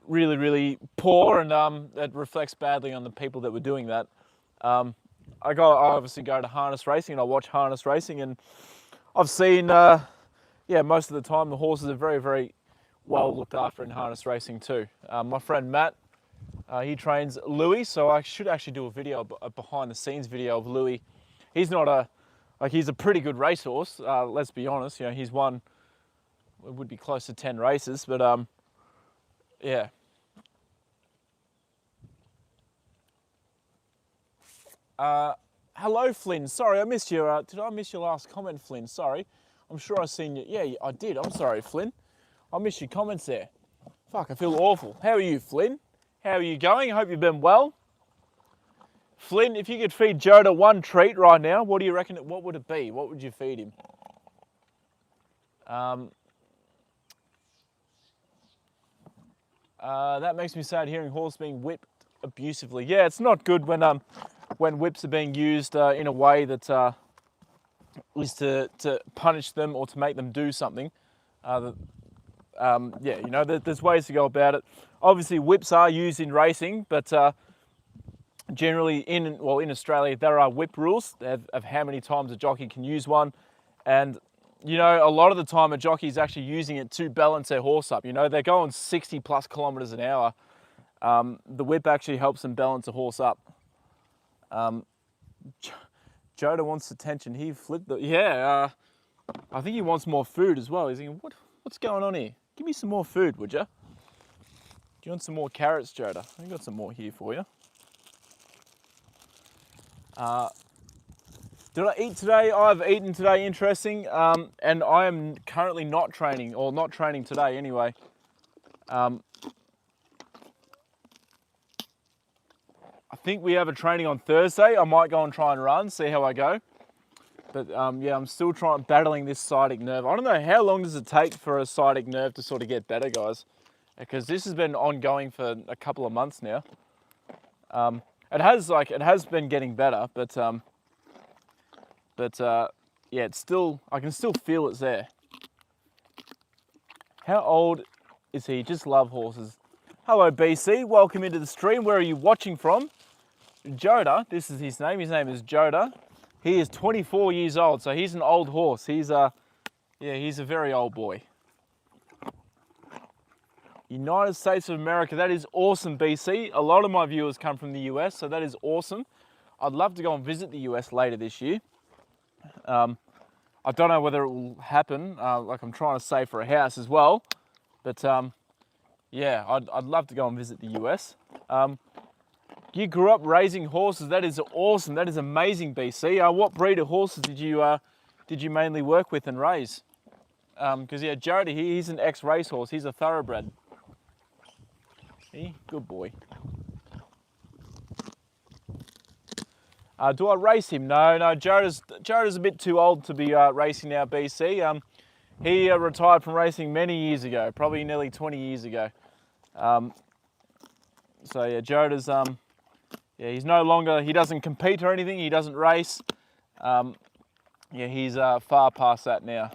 really, really poor, and it reflects badly on the people that were doing that. I obviously go to harness racing, and I watch harness racing, and I've seen yeah, most of the time the horses are very, very well looked after in harness racing too. My friend Matt, he trains Louis, so I should actually do a video, a behind the scenes video of Louis. He's not he's a pretty good racehorse, let's be honest. You know, he's won, it would be close to 10 races, but yeah. Hello, Flynn. Sorry, I missed you. Did I miss your last comment, Flynn? Sorry. I'm sure I seen you. Yeah, I did. I'm sorry, Flynn. I missed your comments there. Fuck, I feel awful. How are you, Flynn? How are you going? I hope you've been well. Flynn, if you could feed Joda one treat right now, what do you reckon? What would it be? What would you feed him? That makes me sad hearing horse being whipped abusively. Yeah, it's not good when whips are being used in a way that is to punish them or to make them do something. Yeah, you know, there's ways to go about it. Obviously, whips are used in racing, but generally in Australia there are whip rules of how many times a jockey can use one, and you know, a lot of the time a jockey is actually using it to balance their horse up. You know, they're going 60 plus kilometers an hour. The whip actually helps them balance a horse up. Joda wants attention. He flipped the, yeah. I think he wants more food as well. He's thinking, what's going on here? Give me some more food, would you? Do you want some more carrots, Joda? I've got some more here for you. Did I eat today? I've eaten today, interesting. And I am currently not training, or not training today anyway. I think we have a training on Thursday. I might go and try and run, see how I go. But yeah, I'm still battling this sciatic nerve. I don't know, how long does it take for a sciatic nerve to sort of get better, guys? Because this has been ongoing for a couple of months now. It has been getting better, but yeah, it's still, I can still feel it's there. How old is he? Just love horses. Hello, BC. Welcome into the stream. Where are you watching from? Joda, this is his name. His name is Joda. He is 24 years old, so he's an old horse. He's yeah, he's a very old boy. United States of America, that is awesome, BC. A lot of my viewers come from the US, so that is awesome. I'd love to go and visit the US later this year. I don't know whether it will happen, like I'm trying to save for a house as well, but yeah, I'd love to go and visit the US. You grew up raising horses. That is awesome. That is amazing, BC. What breed of horses did you mainly work with and raise? Because yeah, Joda, he's an ex-racehorse. He's a thoroughbred. He, good boy. Do I race him? No. Joda's a bit too old to be racing now, BC. He retired from racing many years ago, probably nearly 20 years ago. So yeah, Joda's yeah, he's no longer, he doesn't compete or anything, he doesn't race. Yeah, he's far past that now.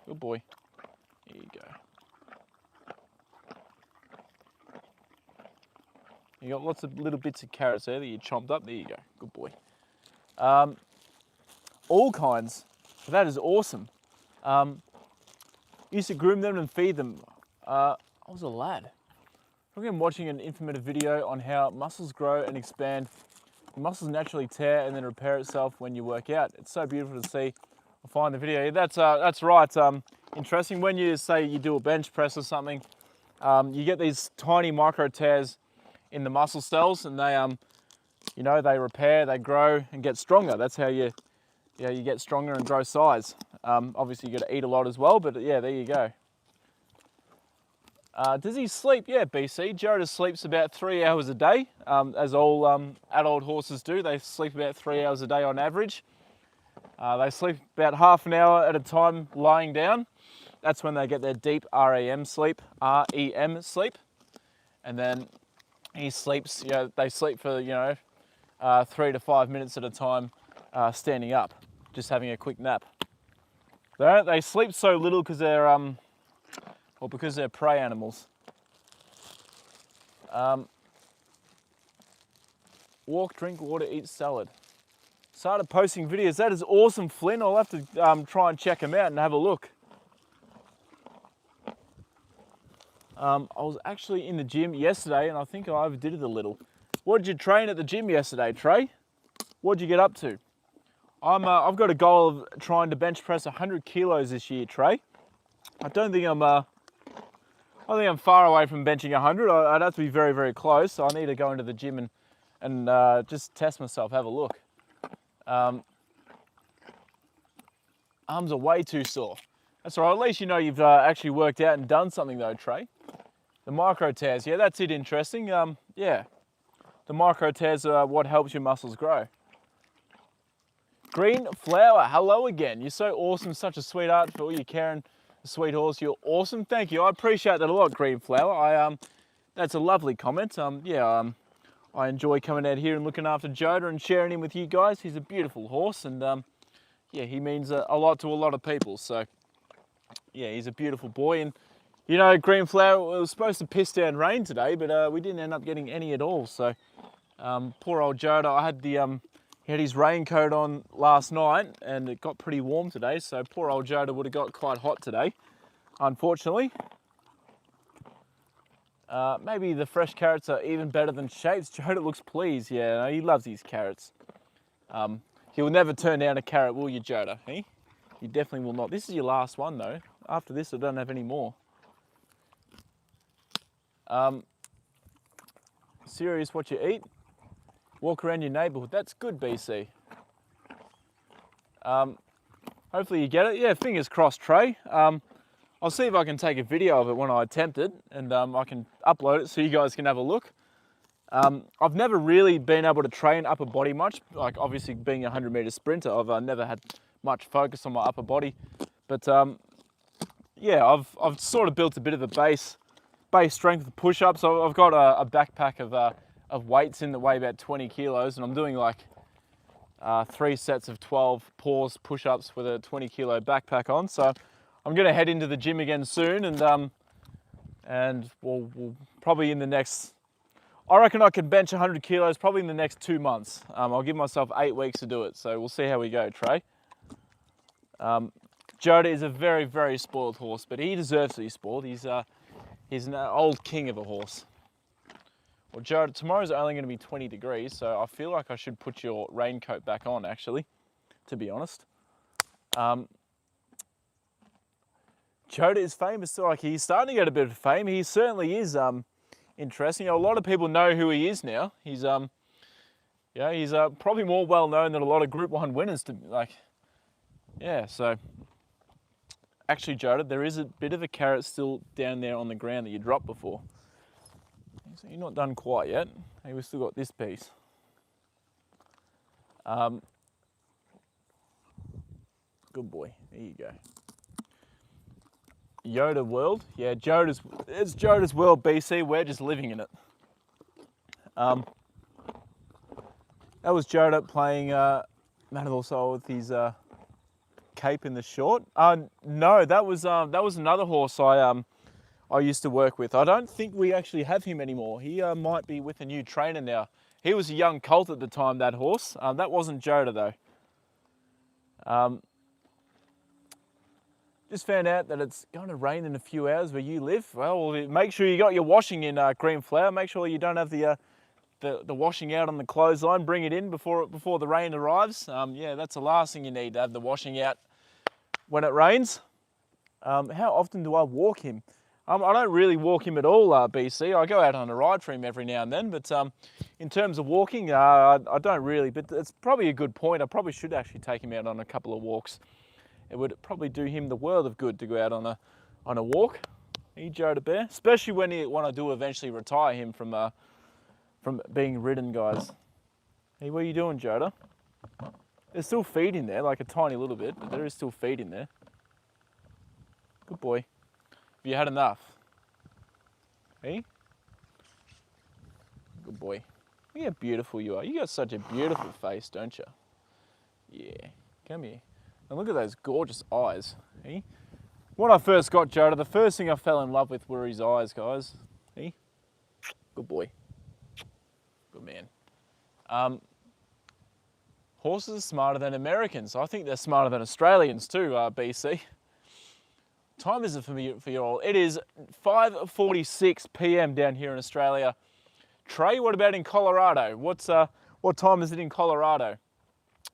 Good boy. Here you go. You got lots of little bits of carrots there that you chomped up. There you go, good boy. All kinds. That is awesome. Used to groom them and feed them. I was a lad. I'm watching an informative video on how muscles grow and expand. The muscles naturally tear and then repair itself when you work out. It's so beautiful to see. I'll find the video. That's right. Interesting. When you say you do a bench press or something, you get these tiny micro tears in the muscle cells, and they, you know, they repair, they grow, and get stronger. That's how you get stronger and grow size. Obviously, you got to eat a lot as well, but yeah, there you go. Does he sleep? Yeah, BC. Joda sleeps about 3 hours a day, as all adult horses do. They sleep about 3 hours a day on average. They sleep about half an hour at a time lying down. That's when they get their deep REM sleep, and then he sleeps. You know, they sleep for 3 to 5 minutes at a time, standing up, just having a quick nap. They sleep so little because they're prey animals. Walk, drink water, eat salad. Started posting videos. That is awesome, Flynn. I'll have to try and check them out and have a look. I was actually in the gym yesterday and I think I overdid it a little. What did you train at the gym yesterday, Trey? What did you get up to? I've got a goal of trying to bench press 100 kilos this year, Trey. I think I'm far away from benching 100. I'd have to be very, very close. So I need to go into the gym and just test myself, have a look. Arms are way too sore. That's all right. At least you know you've actually worked out and done something though, Trey. The micro tears, yeah, that's it. Interesting. Yeah, the micro tears are what helps your muscles grow. Green Flower, hello again. You're so awesome, such a sweetheart for all your caring. Sweet horse, you're awesome. Thank you. I appreciate that a lot, Green Flower. That's a lovely comment. I enjoy coming out here and looking after Joda and sharing him with you guys. He's a beautiful horse, and yeah, he means a lot to a lot of people. So yeah, he's a beautiful boy. And you know, Green Flower, it was supposed to piss down rain today, but we didn't end up getting any at all. So poor old Joda. I had he had his raincoat on last night and it got pretty warm today, so poor old Joda would have got quite hot today, unfortunately. Maybe the fresh carrots are even better than shapes. Joda looks pleased. Yeah, no, he loves his carrots. He will never turn down a carrot, will you, Joda? Eh? You definitely will not. This is your last one though. After this, I don't have any more. Serious what you eat? Walk around your neighbourhood. That's good, BC. Hopefully you get it. Yeah, fingers crossed, Trey. I'll see if I can take a video of it when I attempt it, and I can upload it so you guys can have a look. I've never really been able to train upper body much. Like obviously being a 100-metre sprinter, I've never had much focus on my upper body. But yeah, I've sort of built a bit of a base strength of push-ups. So I've got a backpack of weights in that weigh about 20 kilos, and I'm doing like 3 sets of 12 pause push-ups with a 20-kilo backpack on. So I'm going to head into the gym again soon, and we'll probably in the next, I reckon I can bench 100 kilos probably in the next 2 months. I'll give myself 8 weeks to do it, so we'll see how we go, Trey. Joda is a very, very spoiled horse, but he deserves to be spoiled. He's an old king of a horse. Well, Joda, tomorrow's only going to be 20 degrees, so I feel like I should put your raincoat back on, actually, to be honest. Joda is famous, so like he's starting to get a bit of fame. He certainly is interesting. You know, a lot of people know who he is now. He's he's probably more well known than a lot of Group 1 winners. So actually, Joda, there is a bit of a carrot still down there on the ground that you dropped before. So you're not done quite yet. Hey, we've still got this piece. Good boy. There you go. Yoda world. Yeah, it's Joda's world, BC. We're just living in it. That was Joda playing Matador Soul with his cape in the short. No, that was another horse I used to work with. I don't think we actually have him anymore. He might be with a new trainer now. He was a young colt at the time, that horse. That wasn't Joda though. Just found out that it's going to rain in a few hours where you live. Well, make sure you got your washing in, Green Flower. Make sure you don't have the washing out on the clothesline. Bring it in before the rain arrives. Yeah, that's the last thing you need, to have the washing out when it rains. How often do I walk him? I don't really walk him at all, BC. I go out on a ride for him every now and then, but in terms of walking, I don't really. But it's probably a good point. I probably should actually take him out on a couple of walks. It would probably do him the world of good to go out on a walk. He Joda Bear, especially when I do eventually retire him from being ridden, guys. Hey, what are you doing, Joda? There's still feed in there, like a tiny little bit, but there is still feed in there. Good boy. Have you had enough? Hey? Good boy. Look how beautiful you are. You got such a beautiful face, don't you? Yeah. Come here. And look at those gorgeous eyes. Hey? When I first got Joda, the first thing I fell in love with were his eyes, guys. Hey? Good boy. Good man. Horses are smarter than Americans. I think they're smarter than Australians too, BC. Time is it for you all? It is 5:46 p.m. down here in Australia. Trey, what about in Colorado? What time is it in Colorado?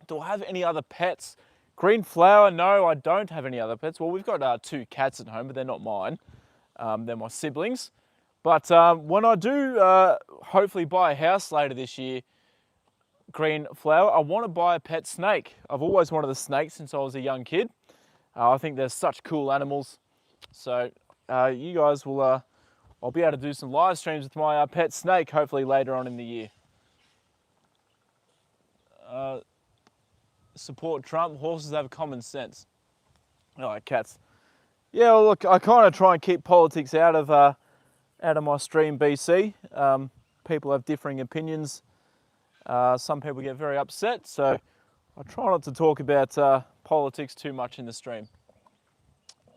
Do I have any other pets? Green Flower, no, I don't have any other pets. Well, we've got 2 cats at home, but they're not mine. They're my siblings. But when I do hopefully buy a house later this year, Green Flower, I want to buy a pet snake. I've always wanted a snake since I was a young kid. I think they're such cool animals. So you guys will, I'll be able to do some live streams with my pet snake hopefully later on in the year. Support Trump, horses have common sense. I like cats. Yeah, well, look, I kind of try and keep politics out of my stream, BC. People have differing opinions. Some people get very upset, so I try not to talk about politics too much in the stream.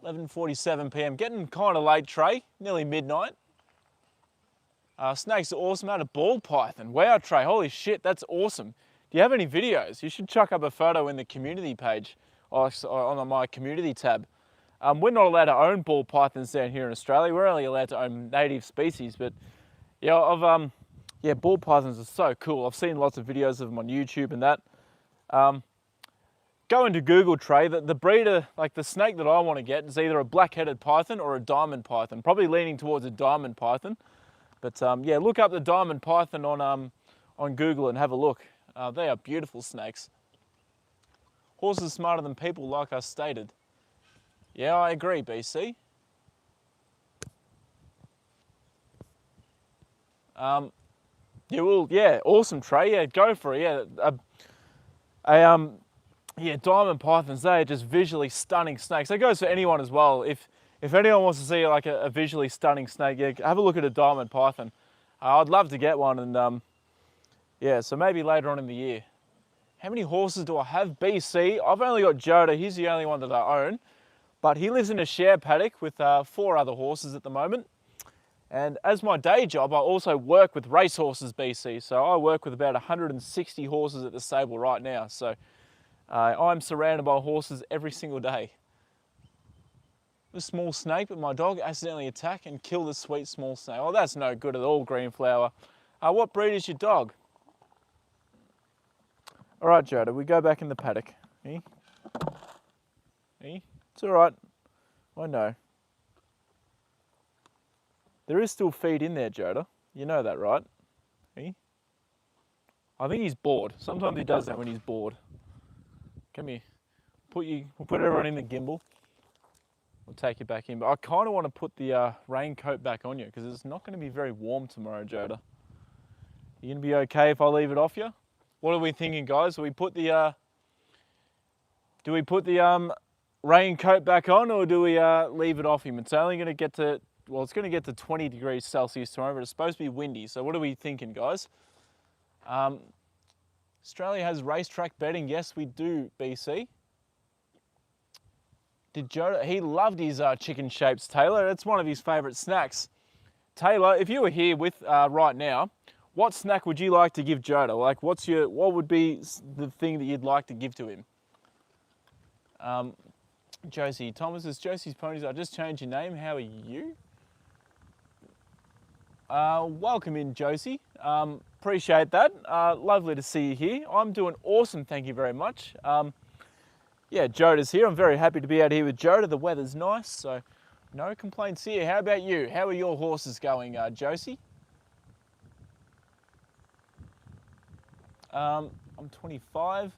11:47 p.m. Getting kind of late, Trey. Nearly midnight. Snakes are awesome. I had a ball python. Wow, Trey. Holy shit, that's awesome. Do you have any videos? You should chuck up a photo in the community page, or on my community tab. We're not allowed to own ball pythons down here in Australia. We're only allowed to own native species, but yeah, ball pythons are so cool. I've seen lots of videos of them on YouTube and that. Go into Google, Trey. The breeder, like the snake that I want to get, is either a black-headed python or a diamond python. Probably leaning towards a diamond python. But yeah, look up the diamond python on Google and have a look. They are beautiful snakes. Horses are smarter than people, like I stated. Yeah, I agree, BC. Yeah, awesome, Trey. Yeah, go for it. Yeah, yeah, diamond pythons, they are just visually stunning snakes. That goes for anyone as well. If anyone wants to see like a visually stunning snake, yeah, have a look at a diamond python. I'd love to get one, and yeah, so maybe later on in the year. How many horses do I have? BC, I've only got Joda. He's the only one that I own, but he lives in a share paddock with 4 other horses at the moment. And as my day job, I also work with racehorses, BC. So I work with about 160 horses at the stable right now. So I'm surrounded by horses every single day. A small snake, but my dog accidentally attacked and killed the sweet small snake. Oh, that's no good at all, Green Flower. What breed is your dog? All right, Joda, we go back in the paddock. Eh? Eh? It's all right. I know. There is still feed in there, Joda. You know that, right? Eh? I think he's bored. Sometimes he does that when he's bored. Come here. We'll put everyone in the gimbal. We'll take you back in. But I kind of want to put the raincoat back on you because it's not going to be very warm tomorrow, Joda. You going to be okay if I leave it off you? What are we thinking, guys? Do we put the raincoat back on, or do we leave it off him? It's only going to get to, well, it's going to get to 20 degrees Celsius tomorrow, but it's supposed to be windy. So what are we thinking, guys? Australia has racetrack betting. Yes, we do, BC. Did Joda? He loved his chicken shapes, Taylor. That's one of his favourite snacks. Taylor, if you were here with right now, what snack would you like to give Joda? Like, what would be the thing that you'd like to give to him? Josie Thomas is Josie's Ponies. I just changed your name. How are you? Welcome in, Josie. Appreciate that. Lovely to see you here. I'm doing awesome, thank you very much. Yeah, Joda's here. I'm very happy to be out here with Joda. The weather's nice, so no complaints here. How about you? How are your horses going, Josie? I'm 25.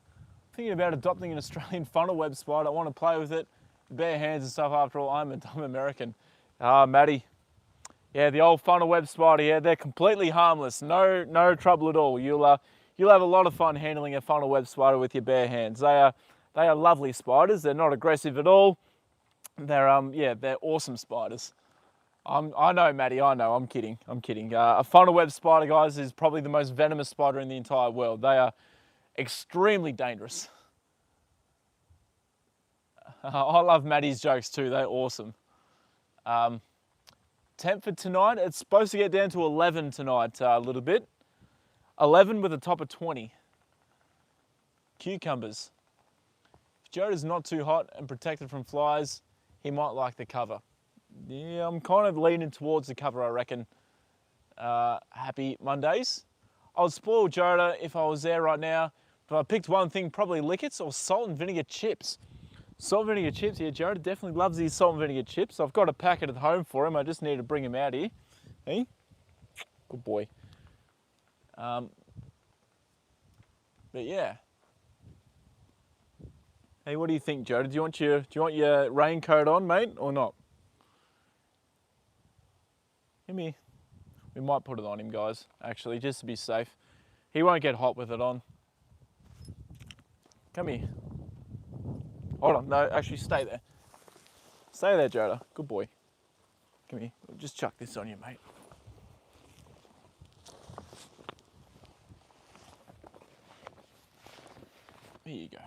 Thinking about adopting an Australian funnel web spider. I want to play with it. Bare hands and stuff. After all, I'm a dumb American. Maddie. Yeah, the old funnel web spider. Yeah, they're completely harmless. No trouble at all. You'll have a lot of fun handling a funnel web spider with your bare hands. They are lovely spiders. They're not aggressive at all. They're awesome spiders. I know, Maddie. I know. I'm kidding. A funnel web spider, guys, is probably the most venomous spider in the entire world. They are extremely dangerous. I love Maddie's jokes too. They're awesome. Temp for tonight, it's supposed to get down to 11 tonight a little bit. 11 with a top of 20. Cucumbers. If Joda's not too hot and protected from flies, he might like the cover. Yeah, I'm kind of leaning towards the cover, I reckon. Happy Mondays. I would spoil Joda if I was there right now. If I picked one thing, probably lickets or salt and vinegar chips. Salt and vinegar chips, yeah, Joda definitely loves these salt and vinegar chips. I've got a packet at home for him. I just need to bring him out here. Hey, good boy. But yeah. Hey, what do you think, Joda? Do you want your raincoat on, mate, or not? Give me. We might put it on him, guys. Actually, just to be safe. He won't get hot with it on. Come here. Hold on, no, actually stay there. Stay there, Joda. Good boy. Come here. We'll just chuck this on you, mate. There you go.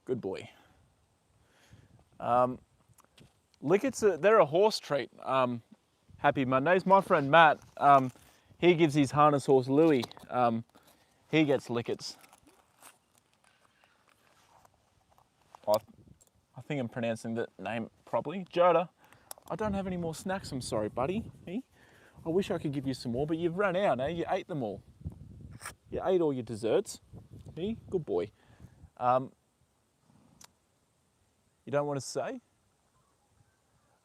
Good boy. Lickets, they're a horse treat. Happy Mondays. My friend Matt, he gives his harness horse Louie. He gets lickets. I think I'm pronouncing the name properly. Joda, I don't have any more snacks, I'm sorry, buddy. Hey? I wish I could give you some more, but you've run out, eh? You ate them all. You ate all your desserts. Hey? Good boy. You don't want to say?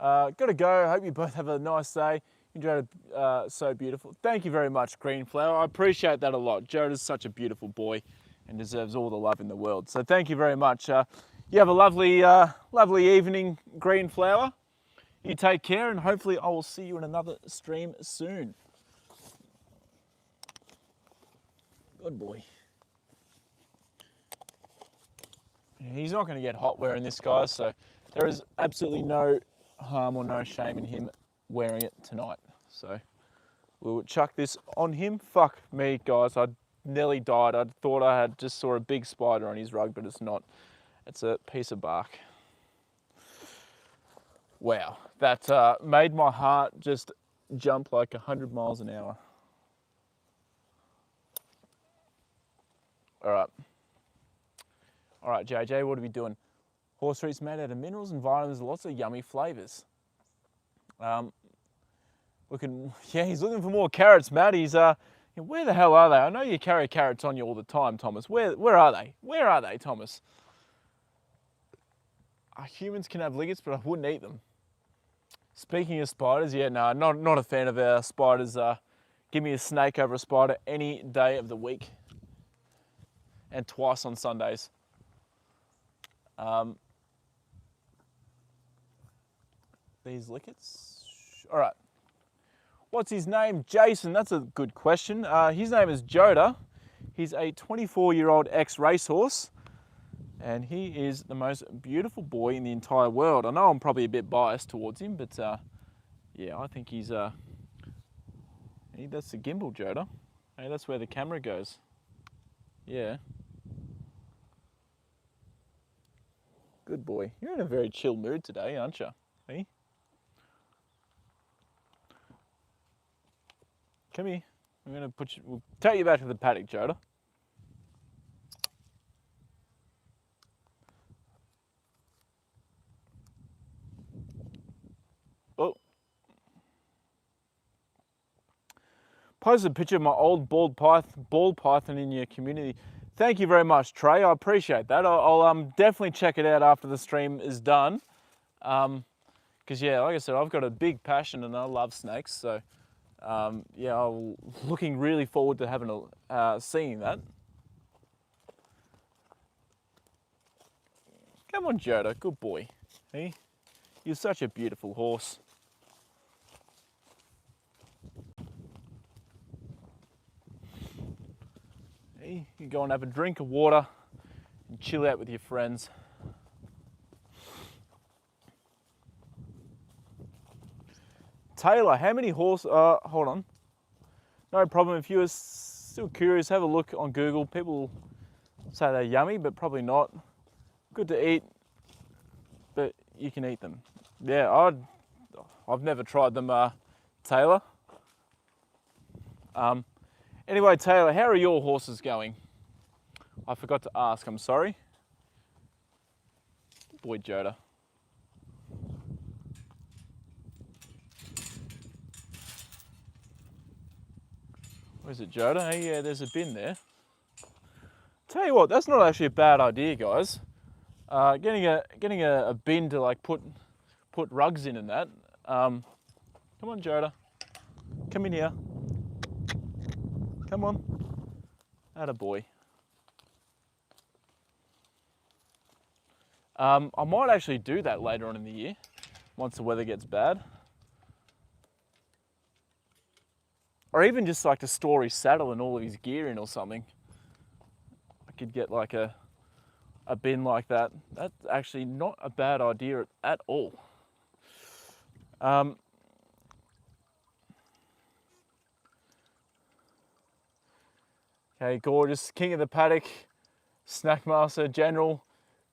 Gotta go. Hope you both have a nice day. Joda, so beautiful. Thank you very much, Green Flower. I appreciate that a lot. Joda's such a beautiful boy and deserves all the love in the world. So thank you very much. You have a lovely evening, Green Flower. You take care, and hopefully I will see you in another stream soon. Good boy. He's not going to get hot wearing this, guys, so there is absolutely no harm or no shame in him wearing it tonight. So we'll chuck this on him. Fuck me, guys. I nearly died. I thought I had just saw a big spider on his rug, but it's not. It's a piece of bark. Wow, that made my heart just jump like 100 miles an hour. All right, JJ, what are we doing? Horse treats made out of minerals and vitamins, lots of yummy flavours. He's looking for more carrots, Matt. He's where the hell are they? I know you carry carrots on you all the time, Thomas. Where are they? Where are they, Thomas? Humans can have lickets, but I wouldn't eat them. Speaking of spiders, yeah, no, not a fan of spiders. Give me a snake over a spider any day of the week. And twice on Sundays. These lickets. All right. What's his name? Jason. That's a good question. His name is Joda. He's a 24-year-old ex-racehorse. And he is the most beautiful boy in the entire world. I know I'm probably a bit biased towards him, but yeah, I think he's... Hey, that's the gimbal, Joda. Hey, that's where the camera goes. Yeah. Good boy. You're in a very chill mood today, aren't you? Hey? Come here. I'm going to we'll take you back to the paddock, Joda. Oh. Posted a picture of my old ball python in your community. Thank you very much, Trey. I appreciate that. I'll definitely check it out after the stream is done. Because yeah, like I said, I've got a big passion and I love snakes. So yeah, I'm looking really forward to having seeing that. Come on, Joda, good boy. Hey, you're such a beautiful horse. Hey, you go and have a drink of water and chill out with your friends. Taylor, how many horses? Hold on. No problem. If you're still curious, have a look on Google. People say they're yummy, but probably not. Good to eat, but you can eat them. Yeah, I've never tried them, Taylor. Anyway, Taylor, how are your horses going? I forgot to ask, I'm sorry. Boy, Joda. Where's it, Joda? Hey, yeah, there's a bin there. Tell you what, that's not actually a bad idea, guys. Getting a bin to like put rugs in and that. Come on, Joda. Come in here. Come on. Attaboy. I might actually do that later on in the year, once the weather gets bad. Or even just like to store his saddle and all of his gear in or something. I could get like a bin like that. That's actually not a bad idea at all. Okay, gorgeous. King of the paddock, Snackmaster, General,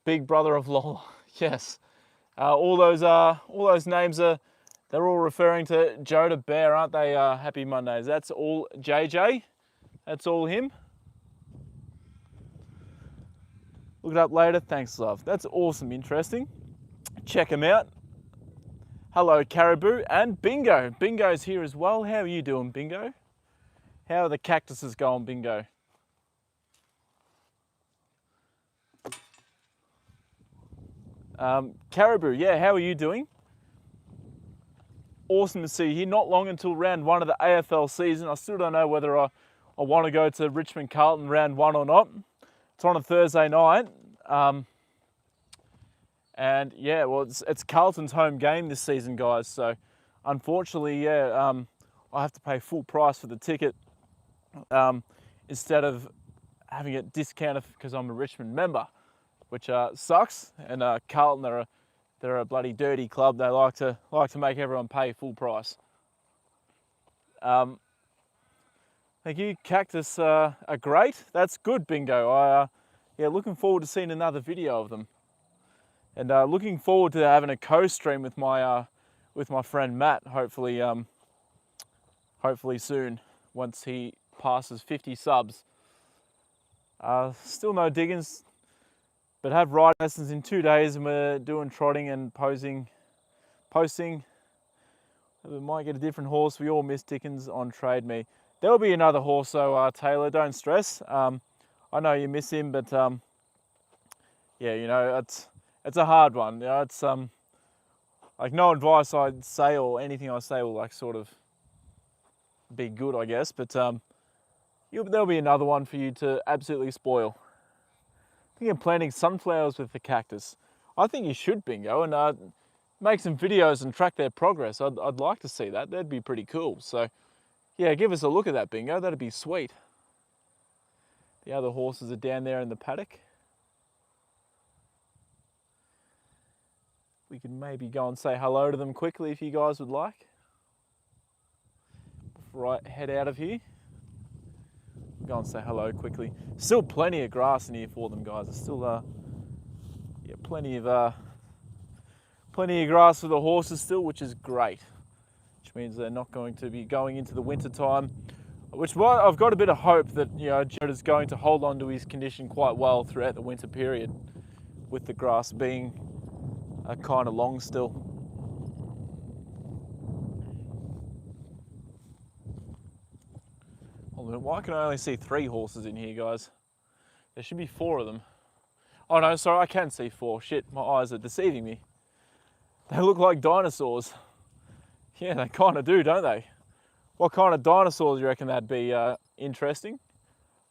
Big Brother of Lola. Yes. All those names they're all referring to Joda Bear, aren't they? Happy Mondays. That's all JJ. That's all him. Look it up later. Thanks, love. That's awesome. Interesting. Check him out. Hello, Caribou and Bingo. Bingo's here as well. How are you doing, Bingo? How are the cactuses going, Bingo? Caribou, yeah, how are you doing? Awesome to see you here. Not long until round 1 of the AFL season. I still don't know whether I want to go to Richmond Carlton round 1 or not. It's on a Thursday night. And yeah, well, it's Carlton's home game this season, guys. So unfortunately, yeah, I have to pay full price for the ticket instead of having it discounted because I'm a Richmond member, which sucks. And Carlton, they're a bloody dirty club. They like to make everyone pay full price. Thank you. Cactus are great. That's good, Bingo. Yeah, looking forward to seeing another video of them. And looking forward to having a co-stream with my friend Matt, hopefully soon, once he passes 50 subs. Still no diggings, but have riding lessons in 2 days, and we're doing trotting and posting. We might get a different horse. We all miss Dickens on Trade Me. There'll be another horse, so Taylor, don't stress. I know you miss him, but yeah, you know, it's a hard one. You know, it's like no advice I'd say or anything I say will like sort of be good, I guess. But there'll be another one for you to absolutely spoil. I think I'm planting sunflowers with the cactus. I think you should, Bingo, and make some videos and track their progress. I'd like to see that. That'd be pretty cool. So yeah, give us a look at that, Bingo. That'd be sweet. The other horses are down there in the paddock. We can maybe go and say hello to them quickly if you guys would like. Before I head out of here. Go and say hello quickly. Still plenty of grass in here for them, guys. It's still, Yeah, plenty of grass for the horses still, which is great. Which means they're not going to be going into the winter time. Which I've got a bit of hope that Joda's going to hold on to his condition quite well throughout the winter period, with the grass being kind of long still. Hold on, why can I only see 3 horses in here, guys? There should be 4 of them. Oh no, sorry, I can see 4. Shit, my eyes are deceiving me. They look like dinosaurs. Yeah, they kind of do, don't they? What kind of dinosaurs do you reckon that'd be interesting?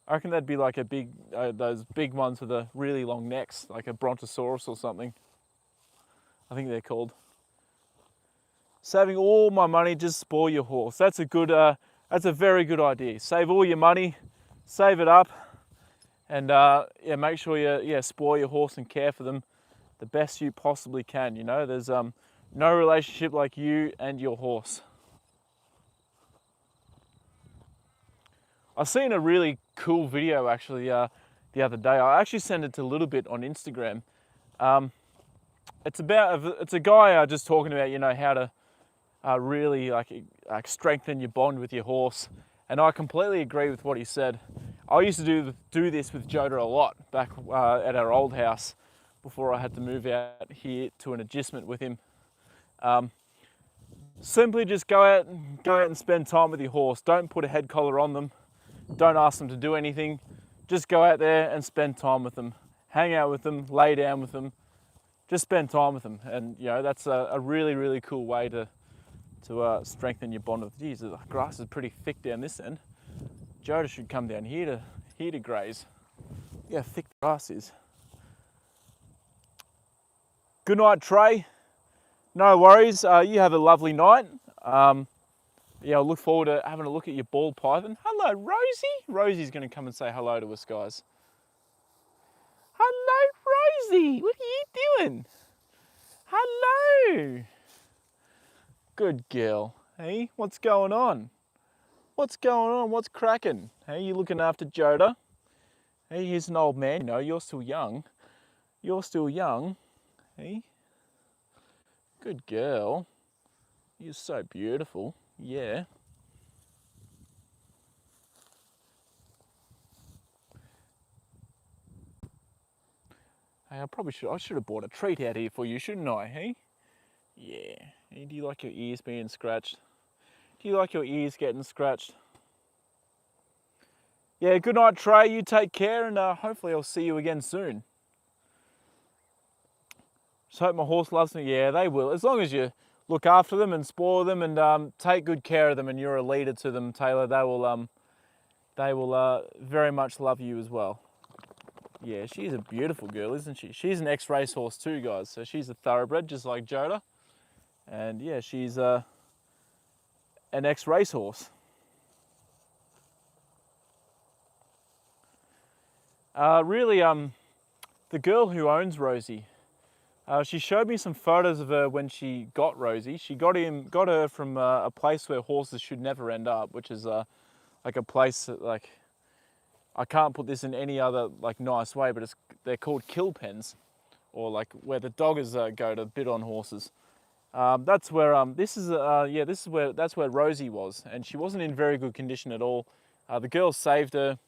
I reckon that'd be like a big, those big ones with the really long necks, like a brontosaurus or something. I think they're called. Saving all my money, just spoil your horse. That's a good, that's a very good idea. Save all your money, save it up, and yeah, make sure you spoil your horse and care for them the best you possibly can. You know, there's no relationship like you and your horse. I've seen a really cool video actually the other day. I actually sent it to a little bit on Instagram. It's a guy just talking about how to really like strengthen your bond with your horse, and I completely agree with what he said. I used to do this with Joda a lot back at our old house before I had to move out here to an adjustment with him. Simply just go out and spend time with your horse. Don't put a head collar on them. Don't ask them to do anything. Just go out there and spend time with them. Hang out with them, lay down with them. Just spend time with them. And that's a really, really cool way to strengthen your bond with. Geez, the grass is pretty thick down this end. Joda should come down here to graze. Yeah, thick the grass is. Good night, Trey. No worries. You have a lovely night. Yeah, I look forward to having a look at your ball python. Hello, Rosie. Rosie's going to come and say hello to us, guys. Hello, Rosie. What are you doing? Hello. Good girl. Hey, what's going on? What's going on? What's cracking? Hey, you looking after Joda? Hey, he's an old man. You're still young. You're still young. Hey. Good girl. You're so beautiful. Yeah. Hey, I should have bought a treat out here for you, shouldn't I, hey? Yeah. Hey, do you like your ears being scratched? Do you like your ears getting scratched? Yeah, good night, Trey. You take care, and hopefully I'll see you again soon. Just hope my horse loves me. Yeah, they will. As long as you look after them and spoil them and take good care of them, and you're a leader to them, Taylor, they will very much love you as well. Yeah, she's a beautiful girl, isn't she? She's an ex-racehorse too, guys. So she's a thoroughbred, just like Joda. And yeah, she's an ex-racehorse. Really, the girl who owns Rosie, she showed me some photos of her when she got Rosie. She got her from a place where horses should never end up, which is like a place that, like, I can't put this in any other nice way, but they're called kill pens, or like where the doggers go to bid on horses. That's where that's where Rosie was, and she wasn't in very good condition at all. The girls saved her,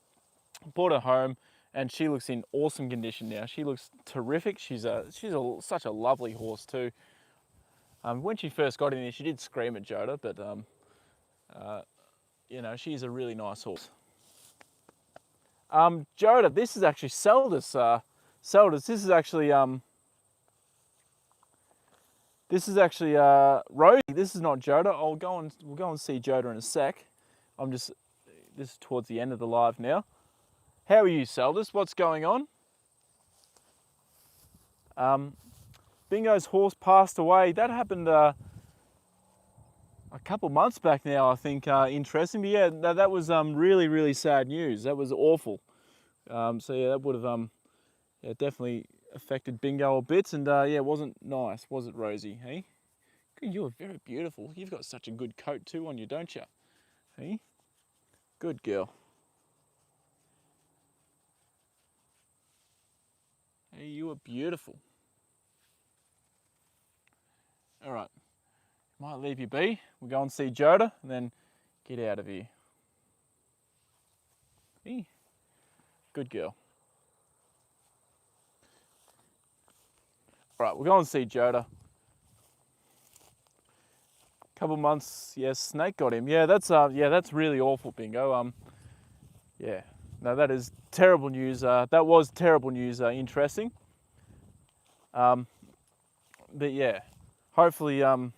brought her home, and she looks in awesome condition now. She looks terrific. She's such a lovely horse too. When she first got in there, she did scream at Joda, but she's a really nice horse. Joda, this is actually Seldis. Seldis, this is actually Rosie. This is not Joda. We'll go and see Joda in a sec. This is towards the end of the live now. How are you, Seldis? What's going on? Bingo's horse passed away. That happened a couple months back now, I think, interesting. But yeah, that was really, really sad news. That was awful. So yeah, that would have definitely affected Bingo a bit. And yeah, it wasn't nice, was it, Rosie? Hey? You're very beautiful. You've got such a good coat too on you, don't you? Hey? Good girl. Hey, you are beautiful. All right. Might leave you be. We'll go and see Joda and then get out of here. Hey. Good girl. All right, we'll go and see Joda. Couple months, yeah, snake got him. Yeah, that's really awful, Bingo. Yeah, no, that is terrible news. That was terrible news. Interesting. But yeah, hopefully one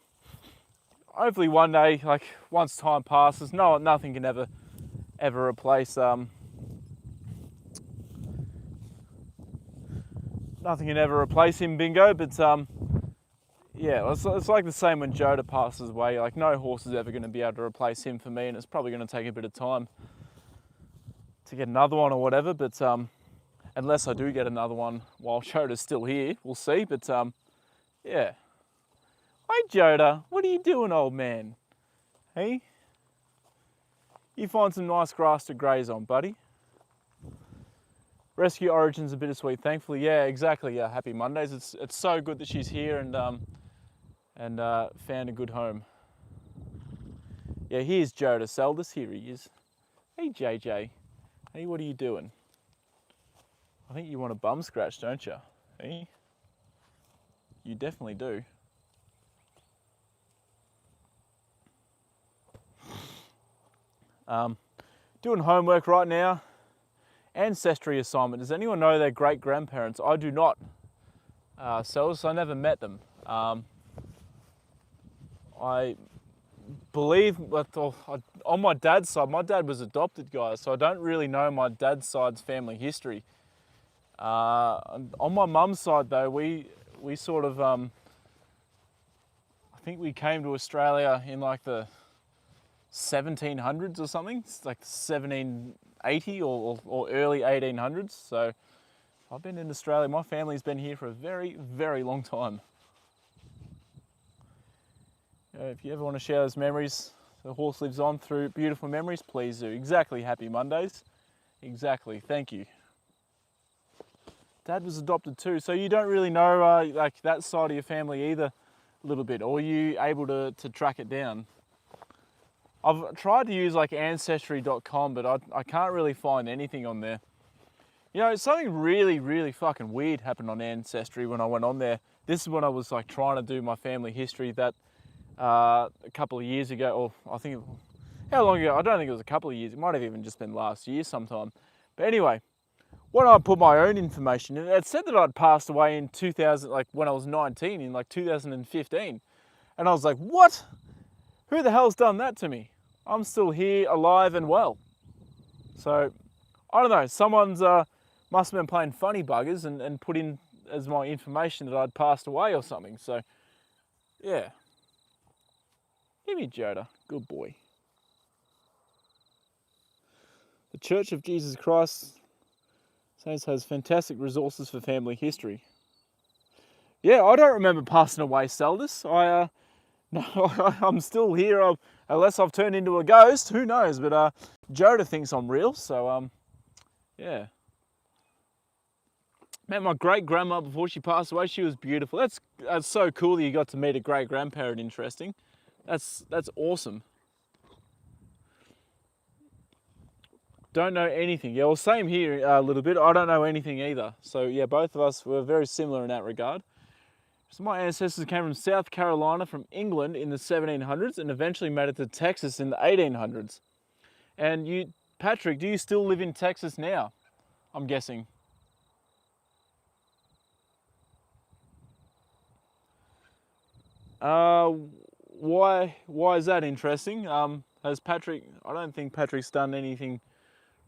day, like once time passes, nothing can ever replace nothing can ever replace him, Bingo. But yeah, it's like the same when Joda passes away. Like no horse is ever going to be able to replace him for me, and it's probably going to take a bit of time to get another one or whatever. But unless I do get another one while Joda's still here, we'll see. But yeah. Hey Joda, what are you doing, old man? Hey? You find some nice grass to graze on, buddy. Rescue Origin's a bittersweet, thankfully. Yeah, exactly. Yeah, happy Mondays. It's so good that she's here and found a good home. Yeah, here's Joda Seldis. Here he is. Hey JJ. Hey, what are you doing? I think you want a bum scratch, don't you? Hey? You definitely do. Doing homework right now. Ancestry assignment. Does anyone know their great-grandparents? I do not. So I never met them. I believe on my dad's side, my dad was adopted, guys, so I don't really know my dad's side's family history. On my mum's side, though, we sort of, I think we came to Australia in like the 1700s or something. It's like 1780 or early 1800s. So I've been in Australia. My family's been here for a very, very long time. If you ever want to share those memories, the horse lives on through beautiful memories, please do. Exactly, happy Mondays. Exactly, thank you. Dad was adopted too, so you don't really know like that side of your family either a little bit, or are you able to track it down? I've tried to use like ancestry.com, but I can't really find anything on there. You know, something really, really fucking weird happened on Ancestry when I went on there. This is when I was like trying to do my family history that a couple of years ago, or I think, how long ago? I don't think it was a couple of years. It might have even just been last year sometime. But anyway, when I put my own information in, it said that I'd passed away in 2000, like when I was 19, in like 2015. And I was like, what? Who the hell's done that to me? I'm still here, alive and well. So, I don't know, someone's must have been playing funny buggers and put in as my information that I'd passed away or something. So, yeah. Give me Joda, good boy. The Church of Jesus Christ Saints has fantastic resources for family history. Yeah, I don't remember passing away, Seldis. No, I'm still here, unless I've turned into a ghost, who knows, but Joda thinks I'm real, so yeah. Met my great-grandma before she passed away. She was beautiful. That's so cool that you got to meet a great-grandparent. Interesting. That's awesome. Don't know anything. Yeah, well, same here a little bit. I don't know anything either. So yeah, both of us were very similar in that regard. So my ancestors came from South Carolina, from England in the 1700s, and eventually made it to Texas in the 1800s. And you, Patrick, do you still live in Texas now? I'm guessing. Why is that interesting? Has Patrick, I don't think Patrick's done anything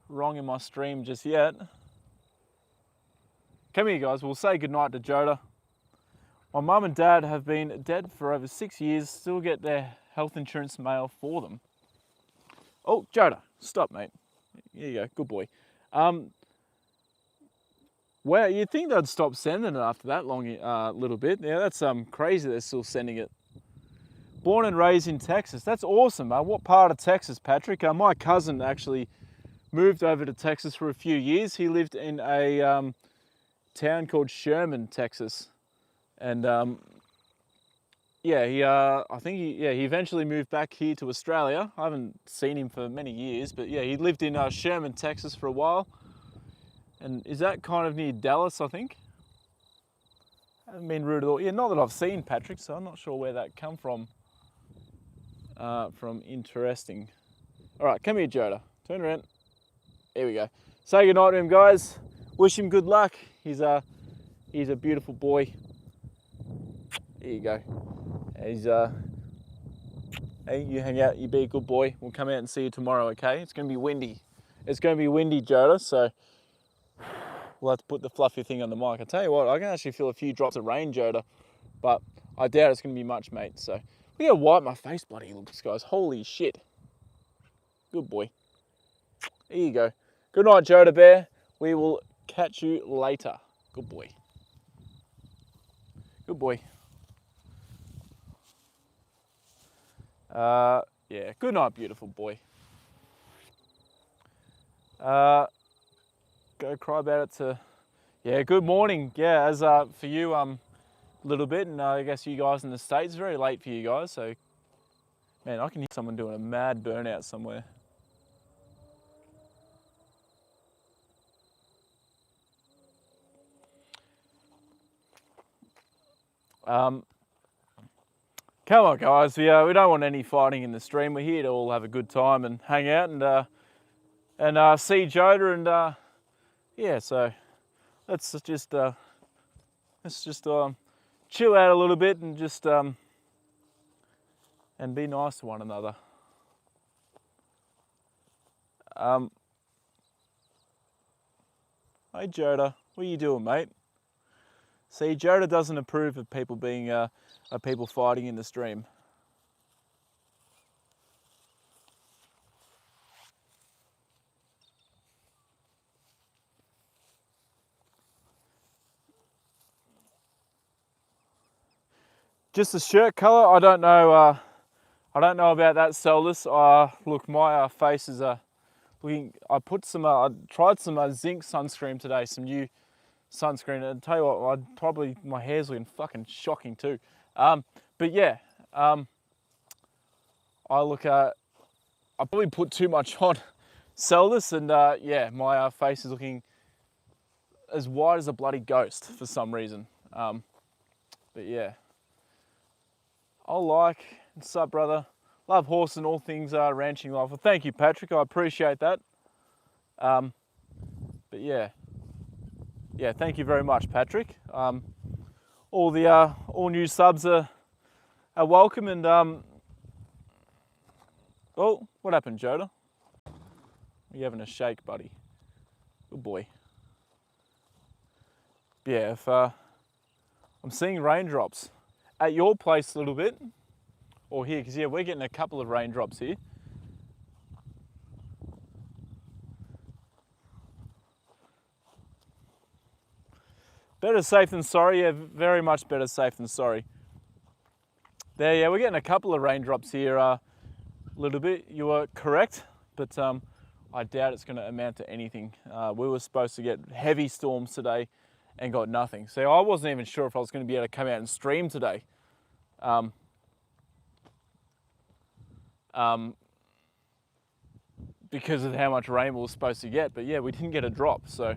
wrong in my stream just yet. Come here, guys, we'll say goodnight to Joda. My mum and dad have been dead for over 6 years, still get their health insurance mail for them. Oh, Joda, stop, mate. Here you go, good boy. Well, you'd think they'd stop sending it after that long little bit. Yeah, that's crazy they're still sending it. Born and raised in Texas. That's awesome. What part of Texas, Patrick? My cousin actually moved over to Texas for a few years. He lived in a town called Sherman, Texas. And yeah, I think he eventually moved back here to Australia. I haven't seen him for many years, but yeah, he lived in Sherman, Texas for a while. And is that kind of near Dallas, I think? Haven't been rude at all. Yeah, not that I've seen Patrick, so I'm not sure where that come from. From interesting. All right, come here, Joda. Turn around. There we go. Say goodnight to him, guys. Wish him good luck. He's a beautiful boy. There you go. He's hey, you hang out, you be a good boy. We'll come out and see you tomorrow, okay? It's going to be windy. It's going to be windy, Joda, so we'll have to put the fluffy thing on the mic. I tell you what, I can actually feel a few drops of rain, Joda, but I doubt it's going to be much, mate. So look how white my face bloody looks, guys. Holy shit. Good boy. There you go. Good night, Joda Bear. We will catch you later. Good boy. Good boy. Yeah, good night, beautiful boy. Go cry about it to, yeah, good morning. Yeah, as for you, a little bit, and I guess you guys in the States, it's very late for you guys, so, man, I can hear someone doing a mad burnout somewhere. Come on, guys. We don't want any fighting in the stream. We're here to all have a good time and hang out and see Joda and yeah. So let's just chill out a little bit and just and be nice to one another. Hey Joda, what are you doing, mate? See, Joda doesn't approve of people being of people fighting in the stream. Just the shirt colour, I don't know. I don't know about that, Celdus. Look, my face is looking. I put some. I tried some zinc sunscreen today. Some new sunscreen. And tell you what, my hair's looking fucking shocking too. But yeah, I probably put too much on, Celdus, and yeah, my face is looking as white as a bloody ghost for some reason. But yeah. What's up, brother? Love horse and all things ranching life. Well, thank you, Patrick. I appreciate that. But yeah, thank you very much, Patrick. All new subs are welcome. And oh, what happened, Joda? Are you having a shake, buddy? Good boy. Yeah, if I'm seeing raindrops. At your place a little bit, or here, because yeah, we're getting a couple of raindrops here. Better safe than sorry, yeah, very much better safe than sorry. There, yeah, we're getting a couple of raindrops here a little bit. You were correct, but I doubt it's going to amount to anything. We were supposed to get heavy storms today and got nothing. So I wasn't even sure if I was going to be able to come out and stream today. Because of how much rain we were supposed to get, but yeah, we didn't get a drop, so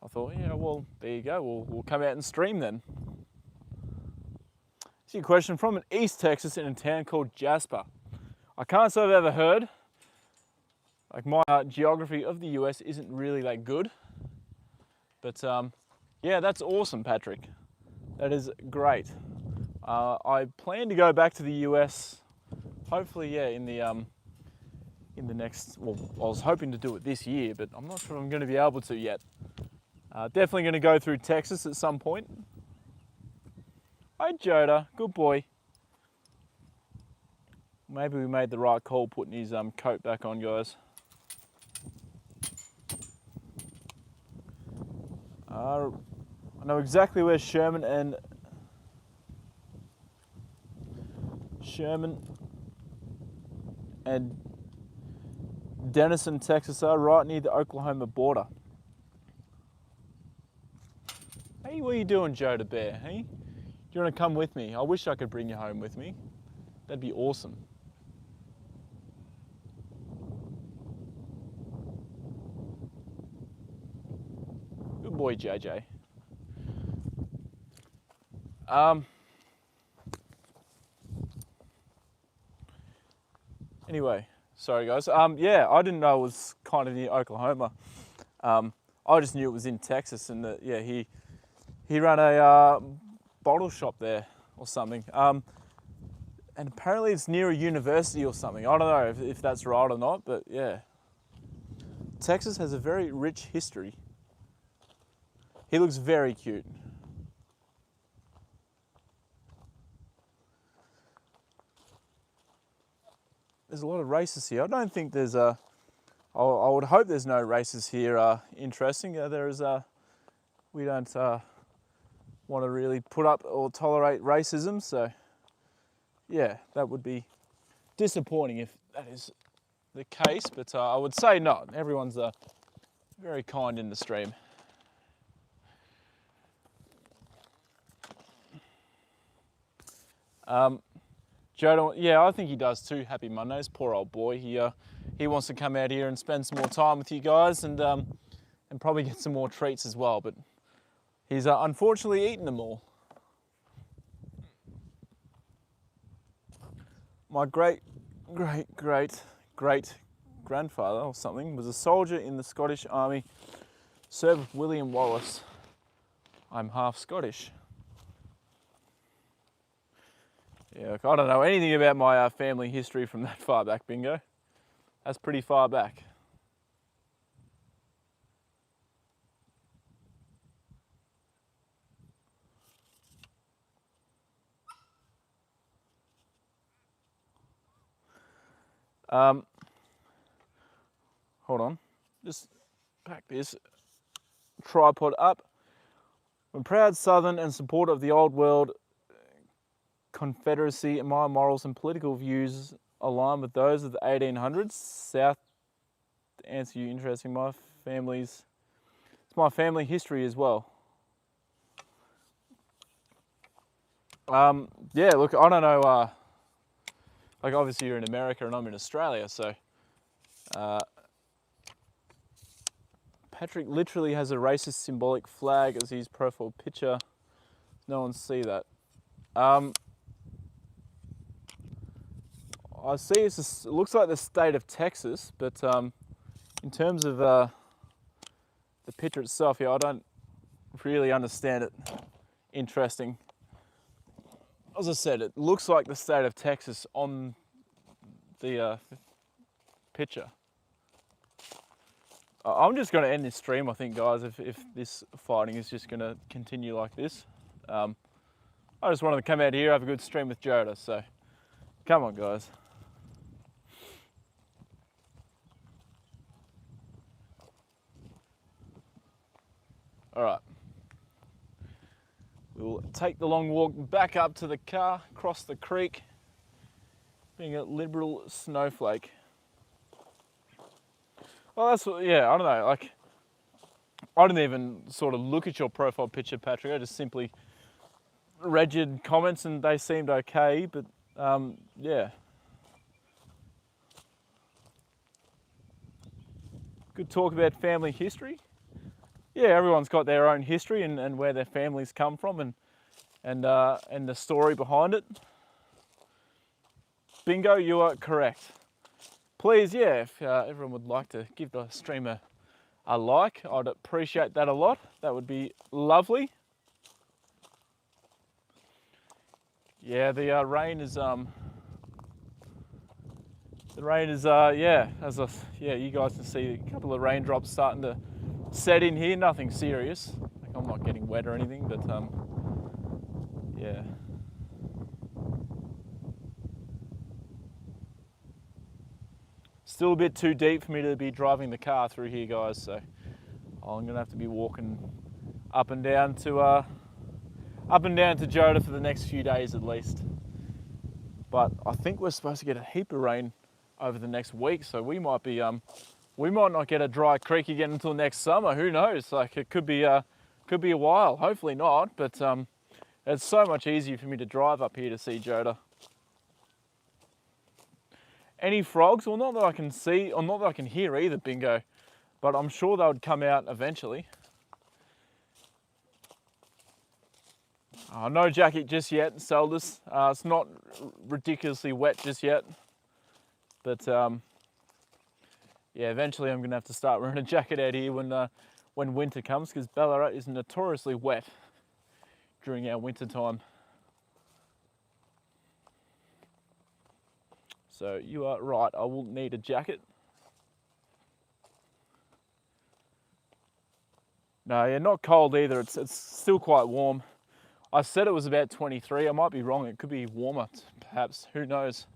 I thought, yeah, well, there you go, we'll come out and stream then. See a question from an East Texas in a town called Jasper. I can't say I've ever heard. Like, my geography of the US isn't really that good, but yeah, that's awesome, Patrick. That is great. I plan to go back to the US, hopefully, yeah, in the next, well, I was hoping to do it this year, but I'm not sure I'm going to be able to yet. Definitely going to go through Texas at some point. Hi, Joda, good boy. Maybe we made the right call putting his coat back on, guys. I know exactly where Sherman and Denison, Texas are, right near the Oklahoma border. Hey, what are you doing, Joda Bear? Hey, you want to come with me? I wish I could bring you home with me. That'd be awesome. Good boy, JJ. Anyway, sorry guys. Yeah, I didn't know it was kind of near Oklahoma. I just knew it was in Texas, and yeah, he ran a bottle shop there or something. And apparently it's near a university or something. I don't know if that's right or not, but yeah. Texas has a very rich history. He looks very cute. There's a lot of races here. I don't think there's I would hope there's no races here interesting. We don't want to really put up or tolerate racism, so yeah, that would be disappointing if that is the case, but I would say not. Everyone's very kind in the stream. Joda, yeah, I think he does too. Happy Mondays, poor old boy. He wants to come out here and spend some more time with you guys, and probably get some more treats as well. But he's unfortunately eaten them all. My great grandfather or something was a soldier in the Scottish Army, served with William Wallace. I'm half Scottish. Yeah, I don't know anything about my family history from that far back, Bingo. That's pretty far back. Hold on, just pack this tripod up. I'm proud Southern and supporter of the old world Confederacy, and my morals and political views align with those of the 1800s. South, to answer you, interesting, it's my family history as well. Yeah, look, I don't know, like obviously you're in America and I'm in Australia, so Patrick literally has a racist symbolic flag as his profile picture. No one see that. I see it looks like the state of Texas, but in terms of the picture itself, yeah, I don't really understand it. Interesting. As I said, it looks like the state of Texas on the picture. I'm just going to end this stream, I think, guys, if this fighting is just going to continue like this. I just wanted to come out here, have a good stream with Joda, so come on, guys. All right. We'll take the long walk back up to the car, cross the creek, being a liberal snowflake. Well, that's what, yeah, I don't know, like, I didn't even sort of look at your profile picture, Patrick. I just simply read your comments and they seemed okay, but yeah. Good talk about family history. Yeah, everyone's got their own history and where their families come from and the story behind it. Bingo, you are correct. Please, yeah, if everyone would like to give the stream a like, I'd appreciate that a lot. That would be lovely. Yeah, the rain is yeah, you guys can see a couple of raindrops starting to set in here. Nothing serious. Like I'm not getting wet or anything, but yeah. Still a bit too deep for me to be driving the car through here, guys. So I'm gonna have to be walking up and down to Joda for the next few days at least. But I think we're supposed to get a heap of rain over the next week, so we might not get a dry creek again until next summer. Who knows? Like it could be a while. Hopefully not, but It's so much easier for me to drive up here to see Joda. Any frogs? Well, not that I can see, or not that I can hear either, Bingo, but I'm sure they would come out eventually. No jacket just yet, Seldus. It's not ridiculously wet just yet, but yeah, eventually I'm gonna have to start wearing a jacket out here when winter comes, because Ballarat is notoriously wet during our winter time. So you are right, I will need a jacket. No, yeah, not cold either. It's still quite warm. I said it was about 23. I might be wrong. It could be warmer, perhaps. Who knows?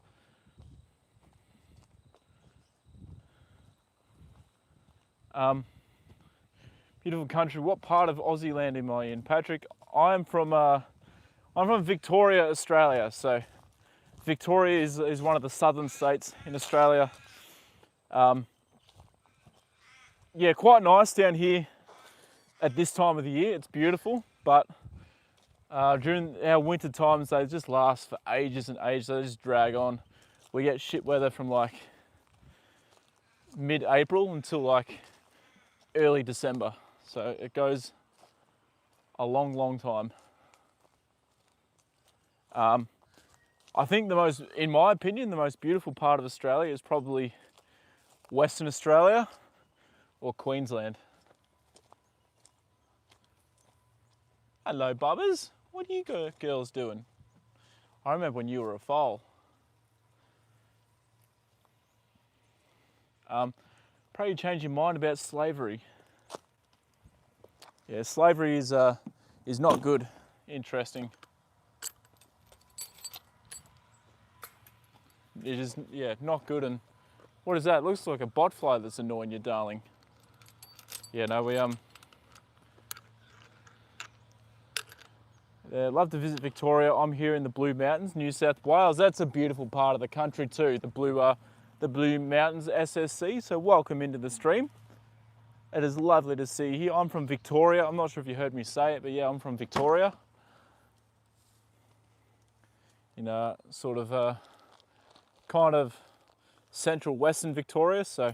Beautiful country. What part of Aussie land am I in, Patrick? I'm from Victoria, Australia. So Victoria is one of the southern states in Australia. Yeah, quite nice down here at this time of the year. It's beautiful, but during our winter times, they just last for ages and ages. They just drag on. We get shit weather from like mid-April until like early December. So it goes a long, long time. I think in my opinion, the most beautiful part of Australia is probably Western Australia or Queensland. Hello, bubbers. What are you girls doing? I remember when you were a foal. Pray you change your mind about slavery. Yeah, slavery is not good. Interesting. It is, yeah, not good. And what is that? It looks like a botfly that's annoying you, darling. Yeah, no, we love to visit Victoria. I'm here in the Blue Mountains, New South Wales. That's a beautiful part of the country too. The Blue Mountains SSC. So welcome into the stream. It is lovely to see you here. I'm from Victoria. I'm not sure if you heard me say it, but yeah, I'm from Victoria. You know, sort of kind of central western Victoria. So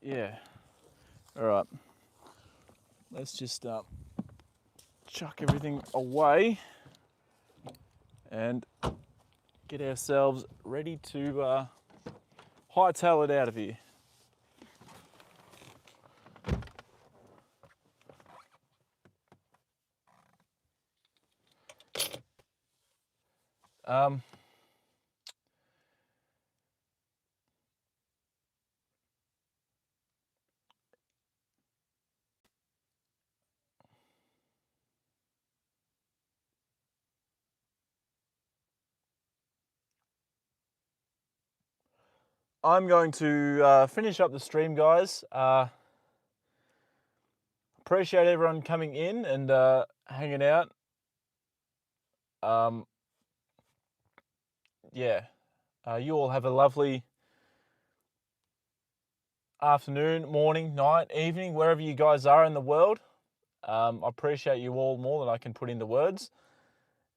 yeah. All right. Let's just chuck everything away and get ourselves ready to hightail it out of here. I'm going to finish up the stream, guys. Appreciate everyone coming in and hanging out. Yeah, you all have a lovely afternoon, morning, night, evening, wherever you guys are in the world. I appreciate you all more than I can put into words.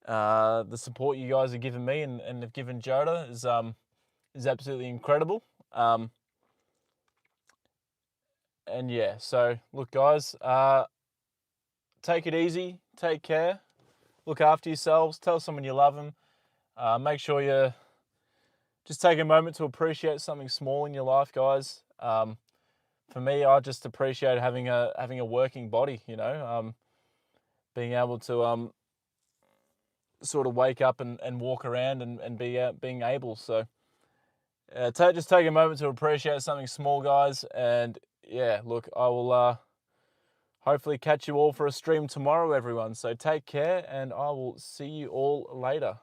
The support you guys have given me and have given Joda is absolutely incredible. And yeah, so look, guys, take it easy, take care, look after yourselves, tell someone you love them. Make sure you just take a moment to appreciate something small in your life, guys. For me, I just appreciate having a working body, you know, being able to sort of wake up and walk around and being able. So just take a moment to appreciate something small, guys. And yeah, look, I will hopefully catch you all for a stream tomorrow, everyone. So take care, and I will see you all later.